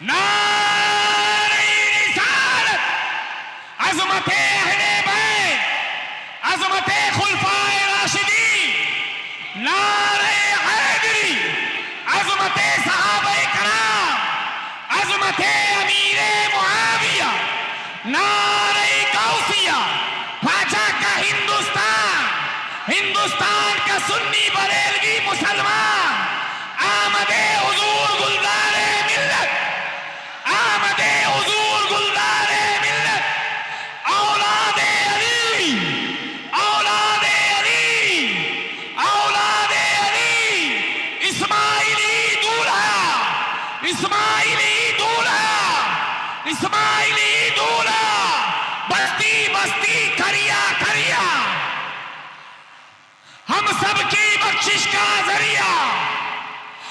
نعرہ رسالت، عظمت اہل بیت، عظمت خلفائے راشدین، نعرہ حیدری، عظمت صحابہ کرام، عظمت امیر معاویہ، نعرہ غوثیہ، خواجہ کا ہندوستان، ہندوستان کا سنی بریلوی مسلمان، آمد حضور گلدار ملت، آمد حضور گلدار ملت، اولاد علی، اولاد علی، اولاد علی، اسماعیلی دولہا، اسماعیلی دولہا، اسماعیلی دولہا، بستی بستی کھریا کھریا، ہم سب کی بخشش کا ذریعہ،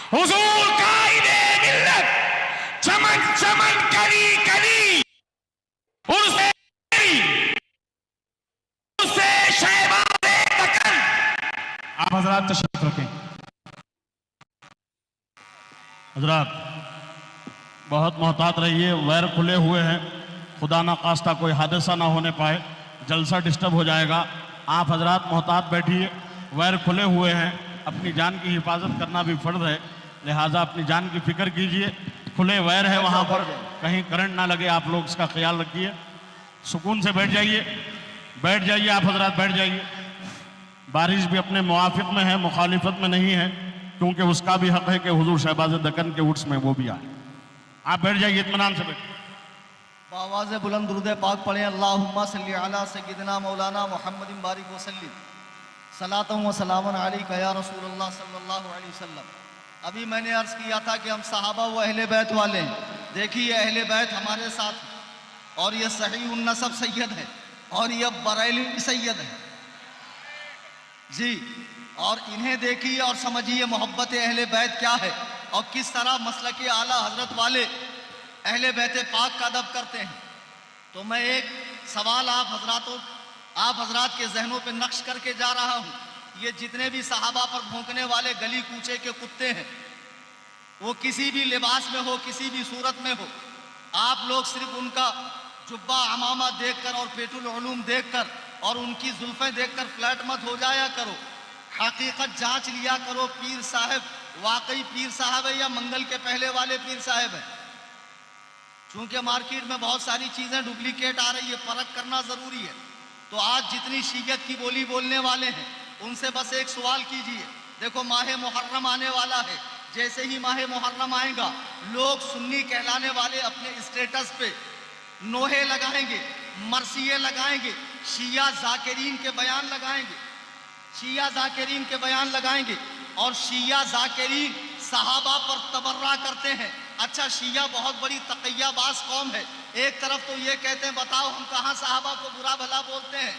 حضور قائد ملت، چمن چمن کلی کلی، اسے شہباز دکن۔ آپ حضرات تشریف رکھیں۔ حضرات بہت محتاط رہیے، ویر کھلے ہوئے ہیں، خدا نہ خواستہ کوئی حادثہ نہ ہونے پائے، جلسہ ڈسٹرب ہو جائے گا۔ آپ حضرات محتاط بیٹھیے، ویر کھلے ہوئے ہیں، اپنی جان کی حفاظت کرنا بھی فرض ہے، لہٰذا اپنی جان کی فکر کیجئے۔ کھلے ویر ہے وہاں پر، کہیں کرنٹ نہ لگے، آپ لوگ اس کا خیال رکھیے۔ سکون سے بیٹھ جائیے، بیٹھ جائیے، آپ حضرات بیٹھ جائیے، بارش بھی اپنے موافق میں ہے، مخالفت میں نہیں ہے، کیونکہ اس کا بھی حق ہے کہ حضور شہباز دکن کے اٹس میں وہ بھی آئے. آپ بیٹھ جائیے، اطمینان سے بیٹھ. بآواز بلند درود پاک پڑھیں. اللہم صلی علی سیدنا مولانا محمد بارک وسلم. صلاۃ و سلام علیک یا رسول اللہ صلی اللہ علیہ وسلم. ابھی میں نے عرض کیا تھا کہ ہم صحابہ و اہل بیت والے ہیں. دیکھیے اہل بیت ہمارے ساتھ، اور یہ صحیح النسب سید ہے، اور یہ بریلوی سید ہے جی. اور انہیں دیکھیے اور سمجھیے محبت اہل بیت کیا ہے، اور کس طرح مسلک اعلیٰ حضرت والے اہل بیت پاک کا ادب کرتے ہیں. تو میں ایک سوال آپ حضرات کے ذہنوں پہ نقش کر کے جا رہا ہوں. یہ جتنے بھی صحابہ پر بھونکنے والے گلی کوچے کے کتے ہیں، وہ کسی بھی لباس میں ہو، کسی بھی صورت میں ہو، آپ لوگ صرف ان کا جبہ عمامہ دیکھ کر اور پیٹ العلوم دیکھ کر اور ان کی زلفیں دیکھ کر فلیٹ مت ہو جایا کرو. حقیقت جانچ لیا کرو، پیر صاحب واقعی پیر صاحب ہے یا منگل کے پہلے والے پیر صاحب ہیں. چونکہ مارکیٹ میں بہت ساری چیزیں ڈپلیکیٹ آ رہی ہے، فرق کرنا ضروری ہے. تو آج جتنی شیعت کی بولی بولنے والے ہیں ان سے بس ایک سوال کیجئے. دیکھو ماہ محرم آنے والا ہے، جیسے ہی ماہ محرم آئے گا لوگ سنی کہلانے والے اپنے اسٹیٹس پہ نوحے لگائیں گے، مرثیے لگائیں گے، شیعہ ذاکرین کے بیان لگائیں گے، شیعہ ذاکرین کے بیان لگائیں گے. اور شیعہ ذاکرین صحابہ پر تبرہ کرتے ہیں. اچھا شیعہ بہت بڑی تقیہ باز قوم ہے. ایک طرف تو یہ کہتے ہیں بتاؤ ہم کہاں صحابہ کو برا بھلا بولتے ہیں.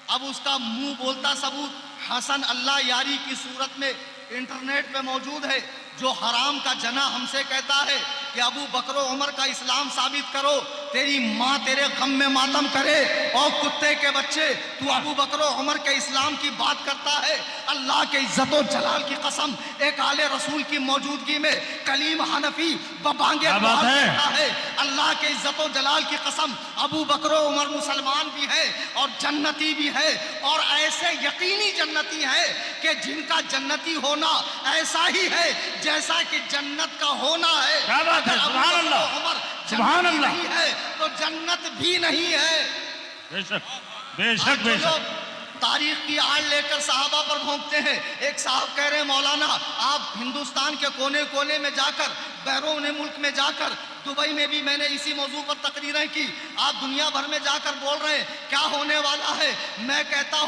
اب اس کا منہ بولتا ثبوت حسن اللہ یاری کی صورت میں انٹرنیٹ پہ موجود ہے، جو حرام کا جنا ہم سے کہتا ہے کہ ابو بکر و عمر کا اسلام ثابت کرو، تیری ماں تیرے غم میں ماتم کرے. اور کتے کے بچے، تو ابو بکر و عمر کے اسلام کی بات کرتا ہے. اللہ کے عزت و جلال کی قسم، ایک آل رسول کی موجودگی میں کلیم حنفی ببانگے دعا کرتا ہے. اللہ کے عزت و جلال کی قسم، ابو بکر و عمر مسلمان بھی ہے اور جنتی بھی ہے، اور ایسے یقینی جنتی ہے کہ جن کا جنتی ہونا ایسا ہی ہے جیسا کہ جنت کا ہونا ہے. کیا بات ہے، سبحان اللہ، سبحان اللہ. نہیں ہے تو جنت بھی نہیں ہے. بے شک بے شک بے شک. تاریخ کی آڑ لے کر صحابہ پر بھونکتے ہیں. ایک صاحب کہہ رہے ہیں مولانا آپ ہندوستان کے کونے کونے میں جا کر، بیرون ملک میں جا کر، دبئی میں بھی میں نے اسی موضوع پر تقریریں کی، آپ دنیا بھر میں جا کر بول رہے ہیں کیا ہونے والا ہے. میں کہتا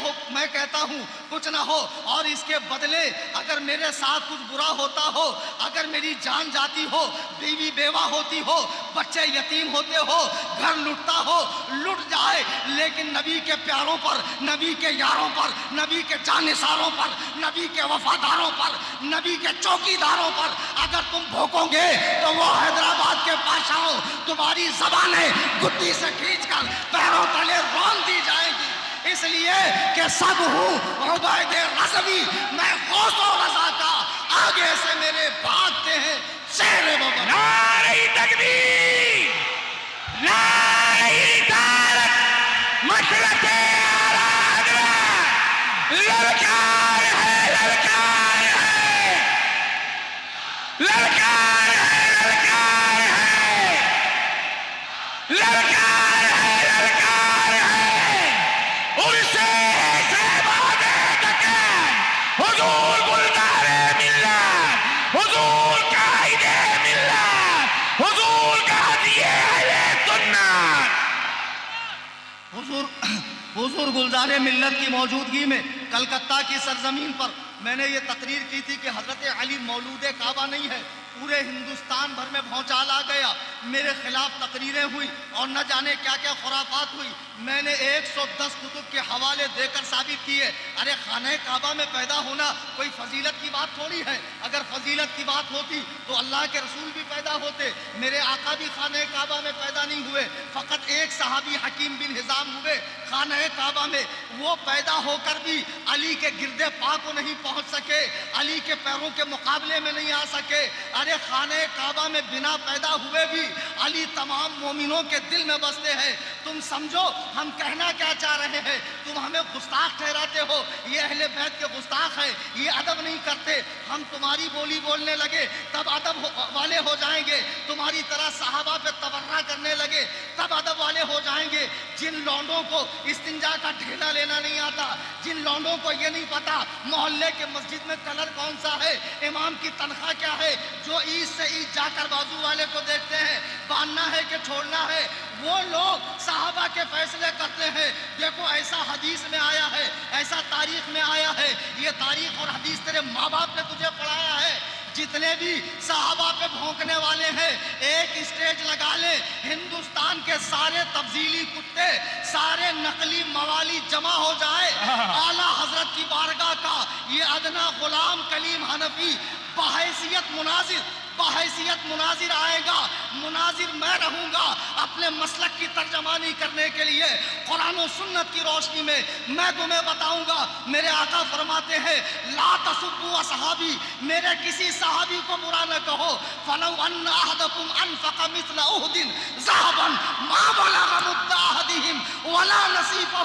ہوں کچھ نہ ہو، اور اس کے بدلے اگر میرے ساتھ کچھ برا ہوتا ہو، اگر میری جان جاتی ہو، بیوی بیوہ ہوتی ہو، بچے یتیم ہوتے ہو، گھر لٹتا ہو، لٹ جائے، لیکن نبی کے پیاروں پر، نبی کے یاروں پر، نبی کے جانثاروں پر، نبی کے وفاداروں پر، نبی کے چوکیداروں پر اگر تم بھوکو گے تو وہ حیدرآباد کے بادشاہوں تمہاری زبانیں گدی سے کھینچ کر پیروں تلے رون دی جائیں گی. اس لیے کہ سب ہوں عبید رضوی، میں غوث و رضا کا، آگے سے میرے بھاگتے ہیں شیر بابا. نعرہ تکبیر، نعرہ رسالت، مشرق اعلیٰ حضرت، للکار ہے، للکار ہے، للکار ہے، للکار ہے، للکار ہے، للکار ہے. عرصے شہباز دکن، حضور گلدار ملت، حضور قائد ملت، حضور قاضی اہل سنت. حضور گلزار ملت کی موجودگی میں کلکتہ کی سرزمین پر میں نے یہ تقریر کی تھی کہ حضرت علی مولود کعبہ نہیں ہے. پورے ہندوستان بھر میں بھونچال آ گیا، میرے خلاف تقریریں ہوئی اور نہ جانے کیا کیا خرافات ہوئی. میں نے 110 کتب کے حوالے دے کر ثابت کیے. ارے خانہ کعبہ میں پیدا ہونا کوئی فضیلت کی بات تھوڑی ہے. اگر فضیلت کی بات ہوتی تو اللہ کے رسول بھی پیدا ہوتے. میرے آقا بھی خانہ کعبہ میں پیدا نہیں ہوئے، فقط ایک صحابی حکیم بن حزام ہوئے خانہ کعبہ میں. وہ پیدا ہو کر بھی علی کے گرد پاک کو نہیں پہنچ سکے، علی کے پیروں کے مقابلے میں نہیں آ سکے. ارے خانہ کعبہ میں بنا پیدا ہوئے بھی علی تمام مومنوں کے دل میں بستے ہیں. تم سمجھو ہم کہنا کیا چاہ رہے ہیں. تم ہمیں گستاخ ٹھہراتے ہو، یہ اہل بیت کے گستاخ ہیں، یہ ادب نہیں کرتے. ہم تمہاری بولی بولنے لگے تب ادب والے ہو جائیں گے، تمہاری طرح صحابہ پہ تبرہ کرنے لگے تب ادب والے ہو جائیں گے. جن لونڈوں کو استنجا کا ڈھیلا لینا نہیں آتا، جن لونڈوں کو یہ نہیں پتا محلے کے مسجد میں کلر کون سا ہے، امام کی تنخواہ کیا ہے، جو عید سے عید جا کر بازو والے کو دیکھتے ہیں باندھنا ہے کہ چھوڑنا ہے، وہ لوگ صحابہ کے فیصلے کرتے ہیں۔ دیکھو ایسا حدیث میں آیا ہے، ایسا تاریخ میں آیا ہے، یہ تاریخ اور حدیث تیرے ماں باپ نے تجھے پڑھایا ہے۔ جتنے بھی صحابہ پہ بھونکنے والے ہیں ایک اسٹیج لگا لے، ہندوستان کے سارے تبذیلی کتے، سارے نقلی موالی جمع ہو جائے، اعلیٰ حضرت کی بارگاہ کا یہ ادنا غلام کلیم حنفی بحیثیت مناظر آئے گا، مناظر میں رہوں گا اپنے مسلک کی ترجمانی کرنے کے لیے قرآن و سنت کی روشنی میں تمہیں بتاؤں گا۔ میرے آقا فرماتے ہیں لا تسبوا اصحابی، میرے کسی صحابی کو برا نہ کہو، فلو ان احدکم انفق مثل احد ذهبا ما بلغ مد احدهم ولا نصیفہ،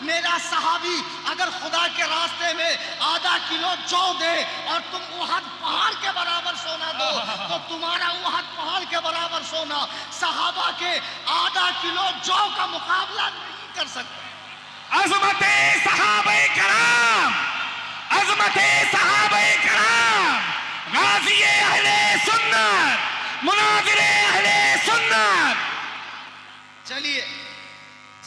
میرا صحابی اگر خدا کے راستے میں آدھا کلو جو دے اور تم احد پہاڑ کے برابر سونا دو تو تمہارا احد پہاڑ کے برابر سونا صحابہ کے آدھا کلو جو کا مقابلہ نہیں کر سکتا۔ عظمت صحابہ کرام، عظمت صحابہ کرام، غازی اہل سنت، مناظر اہل سنت۔ چلیے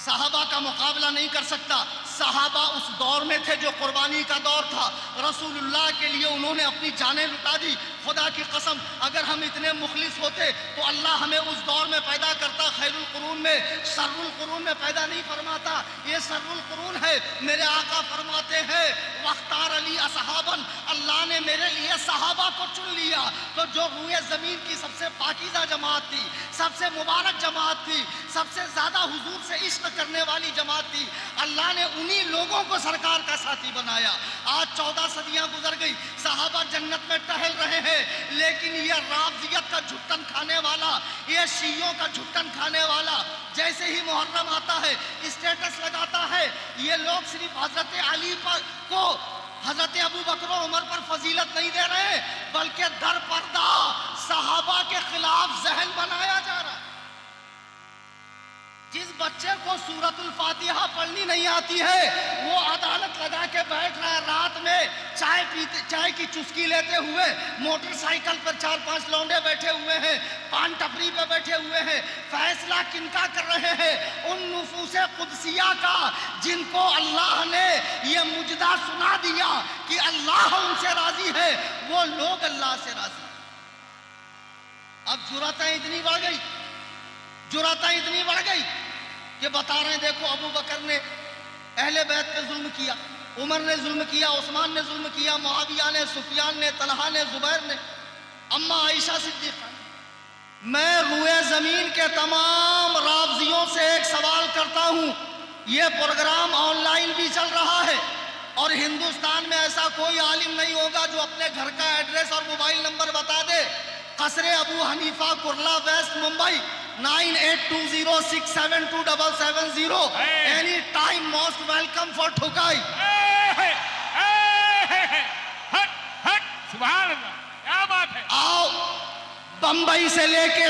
صحابہ کا مقابلہ نہیں کر سکتا، صحابہ اس دور میں تھے جو قربانی کا دور تھا، رسول اللہ کے لیے انہوں نے اپنی جانیں لٹا دی۔ خدا کی قسم اگر ہم اتنے مخلص ہوتے تو اللہ ہمیں اس دور میں پیدا کرتا، خیر القرون میں، شر القرون میں پیدا نہیں فرماتا، یہ شر القرون ہے۔ میرے آقا فرماتے ہیں واختار علی اصحابا، اللہ نے میرے لیے صحابہ کو چن لیا، تو جو روئے زمین کی سب سے پاکیزہ جماعت تھی، سب سے مبارک جماعت تھی، سب سے زیادہ حضور سے عشق کرنے والی جماعت تھی، اللہ نے انہی لوگوں کو سرکار کا ساتھی بنایا۔ آج 14 صدیاں گزر گئی، صحابہ جنت میں ٹہل رہے ہیں، لیکن یہ رافضیت کا جھٹن کھانے والا، یہ شیعوں کا جھٹن کھانے والا جیسے ہی محرم آتا ہے اسٹیٹس لگاتا ہے، یہ لوگ صرف حضرت علی پر کو، حضرت ابو بکر و عمر پر فضیلت نہیں دے رہے بلکہ در پردہ صحابہ کے خلاف ذہن بنایا جا رہا ہے۔ جس بچے کو سورۃ الفاتحہ پڑھنی نہیں آتی ہے وہ عدالت لگا کے بیٹھ رہا ہے، رات میں چائے کی چسکی لیتے ہوئے، موٹر سائیکل پر 4-5 لونڈے بیٹھے ہوئے ہیں، پان ٹپری پہ بیٹھے ہوئے ہیں، فیصلہ کن کا کر رہے ہیں؟ ان نفوس قدسیہ کا جن کو اللہ نے یہ مجدہ سنا دیا کہ اللہ ان سے راضی ہے، وہ لوگ اللہ سے راضی۔ اب جرأتیں اتنی بڑھ گئی کہ بتا رہے ہیں دیکھو ابو بکر نے اہل بیت پہ ظلم کیا، عمر نے ظلم کیا، عثمان نے ظلم کیا، معاویہ نے، سفیان نے، طلحہ نے، زبیر نے، اما عائشہ صدیقہ۔ میں روئے زمین کے تمام رافضیوں سے ایک سوال کرتا ہوں، یہ پروگرام آن لائن بھی چل رہا ہے اور ہندوستان میں ایسا کوئی عالم نہیں ہوگا جو اپنے گھر کا ایڈریس اور موبائل نمبر بتا دے۔ قصر ابو حنیفہ، Kurla west, Mumbai, 9820672770۔ Any time most welcome for ٹھکائی۔ سبحان اللہ، کیا بات ہے۔ آؤ بمبئی سے لے کے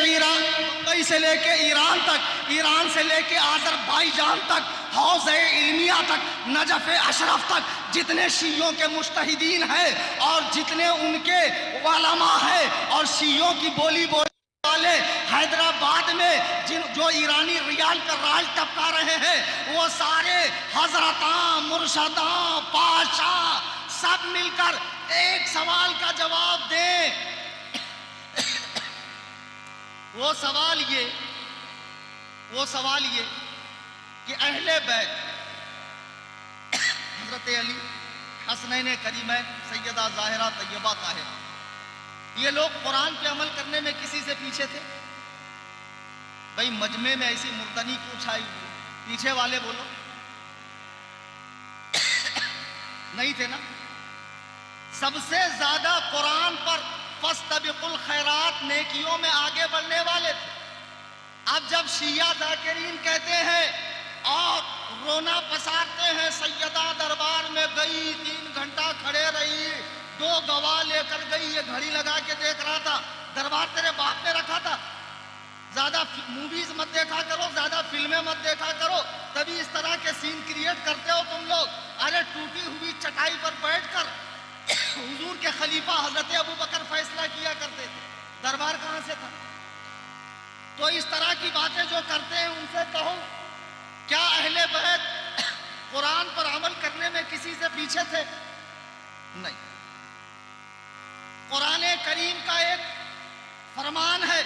ایران تک، ایران سے لے کے آذربائیجان تک، حوض علمیہ تک، نجف اشرف تک، جتنے شیعوں کے مجتہدین ہیں اور جتنے ان کے علماء ہیں اور شیعوں کی بولی والے حیدرآباد میں جو ایرانی ریال کا راج ٹپکا رہے ہیں، وہ سارے حضرتاں، مرشداں، پاشا سب مل کر ایک سوال کا جواب دیں۔ وہ سوال یہ کہ اہل بیت حضرت علی، حسنین کریمین، سیدہ ظاہرہ طیبہ طاہرہ، یہ لوگ قرآن پہ عمل کرنے میں کسی سے پیچھے تھے؟ بھائی مجمع میں ایسی مردنی کیوں چھائی ہوئی؟ پیچھے والے بولو، نہیں تھے نا؟ سب سے زیادہ قرآن پر فاستبقوا الخیرات، نیکیوں میں آگے بڑھنے والے تھے۔ اب جب شیعہ ذاکرین کہتے ہیں اور رونا پسارتے ہیں، سیدہ دربار میں گئی، 3 گھنٹہ کھڑے رہی، 2 گواہ لے کر گئی، یہ گھڑی لگا کے دیکھ رہا تھا، دربار تیرے باپ نے رکھا تھا؟ زیادہ موویز مت دیکھا کرو، زیادہ فلمیں مت دیکھا کرو، تبھی اس طرح کے سین کریٹ کرتے ہو تم لوگ۔ ارے ٹوٹی ہوئی چٹائی پر بیٹھ کر حضور کے خلیفہ حضرت ابوبکر فیصلہ کیا کرتے تھے، دربار کہاں سے تھا؟ تو اس طرح کی باتیں جو کرتے ہیں ان سے کہو، کیا اہل بیت قرآن پر عمل کرنے میں کسی سے پیچھے تھے؟ نہیں۔ قرآن کریم کا ایک فرمان ہے،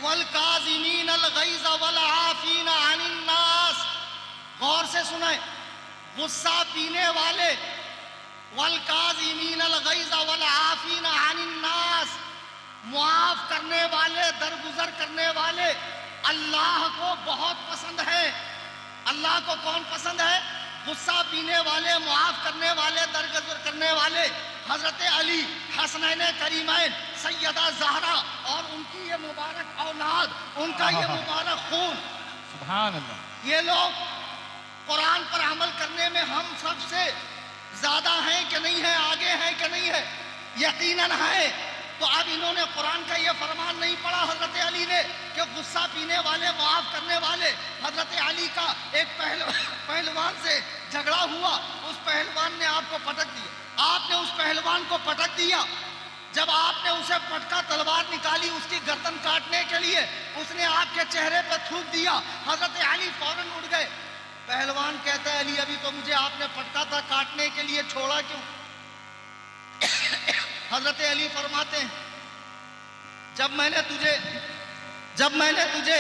وَالْكَاظِمِينَ الْغَيْظَ وَالْعَافِينَ عَنِ النَّاسِ، غور سے سنیں، غصہ پینے والے، وَالْكَاظِمِينَ الْغَيْظَ وَالْعَافِينَ عَنِ النَّاسِ، معاف کرنے والے، درگزر کرنے والے اللہ کو بہت پسند ہے۔ اللہ کو کون پسند ہے؟ غصہ پینے والے، معاف کرنے والے، درگزر کرنے والے۔ حضرت علی، حسنین کریمین، سیدہ زہرا اور ان کی یہ مبارک اولاد، ان کا یہ مبارک خون، سبحان اللہ، یہ لوگ قرآن پر عمل کرنے میں ہم سب سے زیادہ ہیں کہ نہیں ہیں، آگے ہیں کہ نہیں ہے؟ یقیناً ہیں۔ تو اب انہوں نے قرآن کا یہ فرمان نہیں پڑھا حضرت علی نے کہ غصہ پینے والے، معاف کرنے والے۔ حضرت علی کا ایک پہلوان سے جھگڑا ہوا، اس پہلوان نے آپ کو پٹک دیا، آپ نے اس پہلوان کو پٹک دیا۔ جب آپ نے اسے پٹکا، تلوار نکالی اس کی گردن کاٹنے کے لیے، اس نے آپ کے چہرے پر تھوک دیا، حضرت علی فوراً اٹھ گئے۔ پہلوان کہتا ہے، علی ابھی تو مجھے آپ نے پٹکا تھا، کاٹنے کے لیے چھوڑا کیوں؟ حضرت علی فرماتے ہیں، جب میں نے تجھے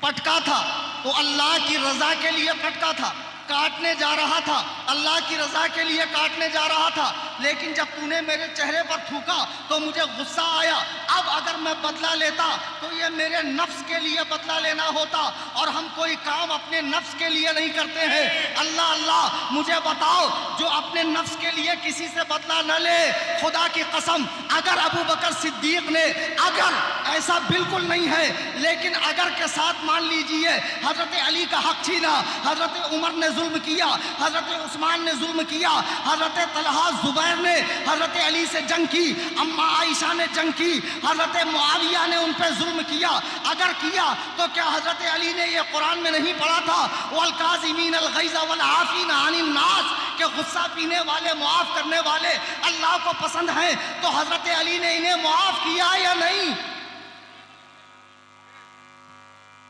پٹکا تھا تو اللہ کی رضا کے لیے پٹکا تھا، کاٹنے جا رہا تھا، اللہ کی رضا کے لیے کاٹنے جا رہا تھا، لیکن جب تو نے میرے چہرے پر تھوکا تو مجھے غصہ آیا۔ اب اگر میں بدلہ لیتا تو یہ میرے نفس کے لیے بدلہ لینا ہوتا، اور ہم کوئی کام اپنے نفس کے لیے نہیں کرتے ہیں۔ اللہ اللہ، مجھے بتاؤ، جو اپنے نفس کے لیے کسی سے بدلہ نہ لے، خدا کی قسم اگر ابو بکر صدیق نے، اگر ایسا بالکل نہیں ہے لیکن اگر کے ساتھ مان لیجئے، حضرت علی کا حق چھینا، حضرت عمر نے ظلم کیا، حضرت عثمان نے ظلم کیا، حضرت طلحہ زبیر نے حضرت علی سے جنگ کی، اماں عائشہ نے جنگ کی، حضرت معاویہ نے ان پہ ظلم کیا، اگر کیا تو کیا حضرت علی نے یہ قرآن میں نہیں پڑھا تھا وَالْكَاظِمِينَ الْغَيْظَ وَالْعَافِينَ عَنِ النَّاسِ، کہ غصہ پینے والے، معاف کرنے والے اللہ کو پسند ہیں؟ تو حضرت علی نے انہیں معاف کیا یا نہیں؟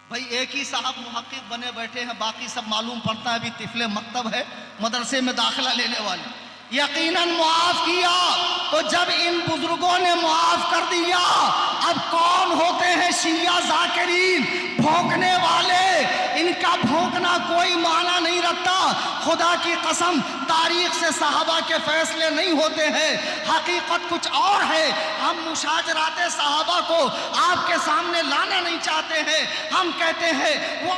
بھائی ایک ہی صاحب محقق بنے بیٹھے ہیں، باقی سب معلوم پڑتا ہے، ابھی طفل مکتب ہے، مدرسے میں داخلہ لینے والے۔ یقیناً معاف کیا، تو جب ان بزرگوں نے معاف کر دیا، اب کون ہوتے ہیں شیعہ ذاکرین، بھونکنے والے؟ ان کا بھونکنا کوئی معنی نہیں رکھتا۔ خدا کی قسم، تاریخ سے صحابہ کے فیصلے نہیں ہوتے ہیں، حقیقت کچھ اور ہے۔ ہم مشاجرات صحابہ کو آپ کے سامنے لانا نہیں چاہتے ہیں، ہم کہتے ہیں وہ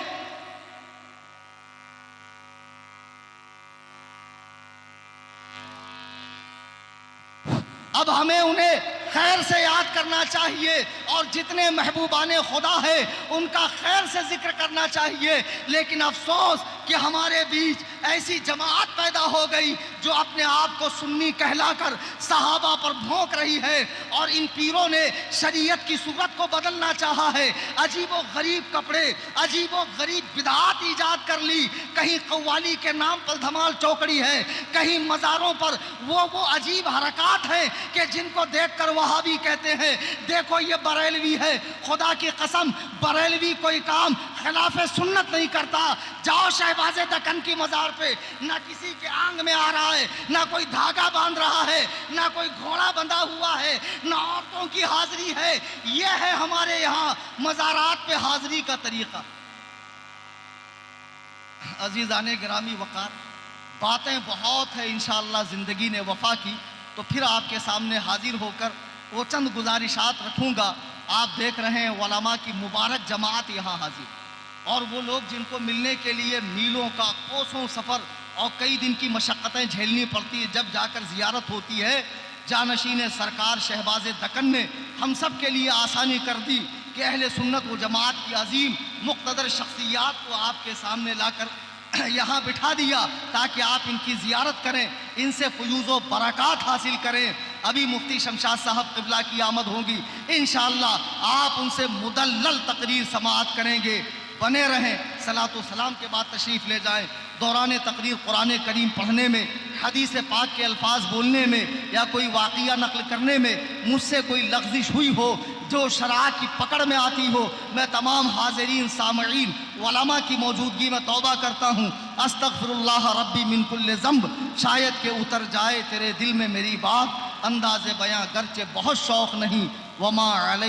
اب ہمیں انہیں خیر سے یاد کرنا چاہیے، اور جتنے محبوبان خدا ہیں ان کا خیر سے ذکر کرنا چاہیے۔ لیکن افسوس کہ ہمارے بیچ ایسی جماعت پیدا ہو گئی جو اپنے آپ کو سنی کہلا کر صحابہ پر بھونک رہی ہے، اور ان پیروں نے شریعت کی صورت کو بدلنا چاہا ہے، عجیب و غریب کپڑے، عجیب و غریب بدعات ایجاد کر لی۔ کہیں قوالی کے نام پر دھمال چوکڑی ہے، کہیں مزاروں پر وہ عجیب حرکات ہیں کہ جن کو دیکھ کر وہابی کہتے ہیں دیکھو یہ بریلوی ہے۔ خدا کی قسم، بریلوی کوئی کام خلاف سنت نہیں کرتا۔ جاؤ شہباز دکن کی مزار پہ، نہ کسی کے آنگ میں آ رہا ہے، نہ کوئی دھاگا باندھ رہا ہے، نہ کوئی گھوڑا بندھا ہوا ہے، نہ عورتوں کی حاضری ہے۔ یہ ہے ہمارے یہاں مزارات پہ حاضری کا طریقہ۔ عزیزان گرامی وقار، باتیں بہت ہیں، انشاءاللہ زندگی نے وفا کی تو پھر آپ کے سامنے حاضر ہو کر وہ چند گزارشات رکھوں گا۔ آپ دیکھ رہے ہیں علماء کی مبارک جماعت یہاں حاضر، اور وہ لوگ جن کو ملنے کے لیے میلوں کا کوسوں سفر اور کئی دن کی مشقتیں جھیلنی پڑتی ہے، جب جا کر زیارت ہوتی ہے۔ جانشین سرکار شہباز دکن نے ہم سب کے لیے آسانی کر دی کہ اہل سنت و جماعت کی عظیم مقتدر شخصیات کو آپ کے سامنے لا کر یہاں بٹھا دیا تاکہ آپ ان کی زیارت کریں، ان سے فیوض و برکات حاصل کریں۔ ابھی مفتی شمشاد صاحب قبلہ کی آمد ہوگی، انشاءاللہ آپ ان سے مدلل تقریر سماعت کریں گے۔ بنے رہیں، صلاۃ و سلام کے بعد تشریف لے جائیں۔ دوران تقریر قرآن کریم پڑھنے میں، حدیث پاک کے الفاظ بولنے میں یا کوئی واقعہ نقل کرنے میں مجھ سے کوئی لغزش ہوئی ہو جو شرع کی پکڑ میں آتی ہو، میں تمام حاضرین سامعین علماء کی موجودگی میں توبہ کرتا ہوں۔ استغفر اللہ ربی من کل ذنب، شاید کہ اتر جائے تیرے دل میں میری بات، انداز بیاں گرچہ بہت شوق نہیں، وما علیہ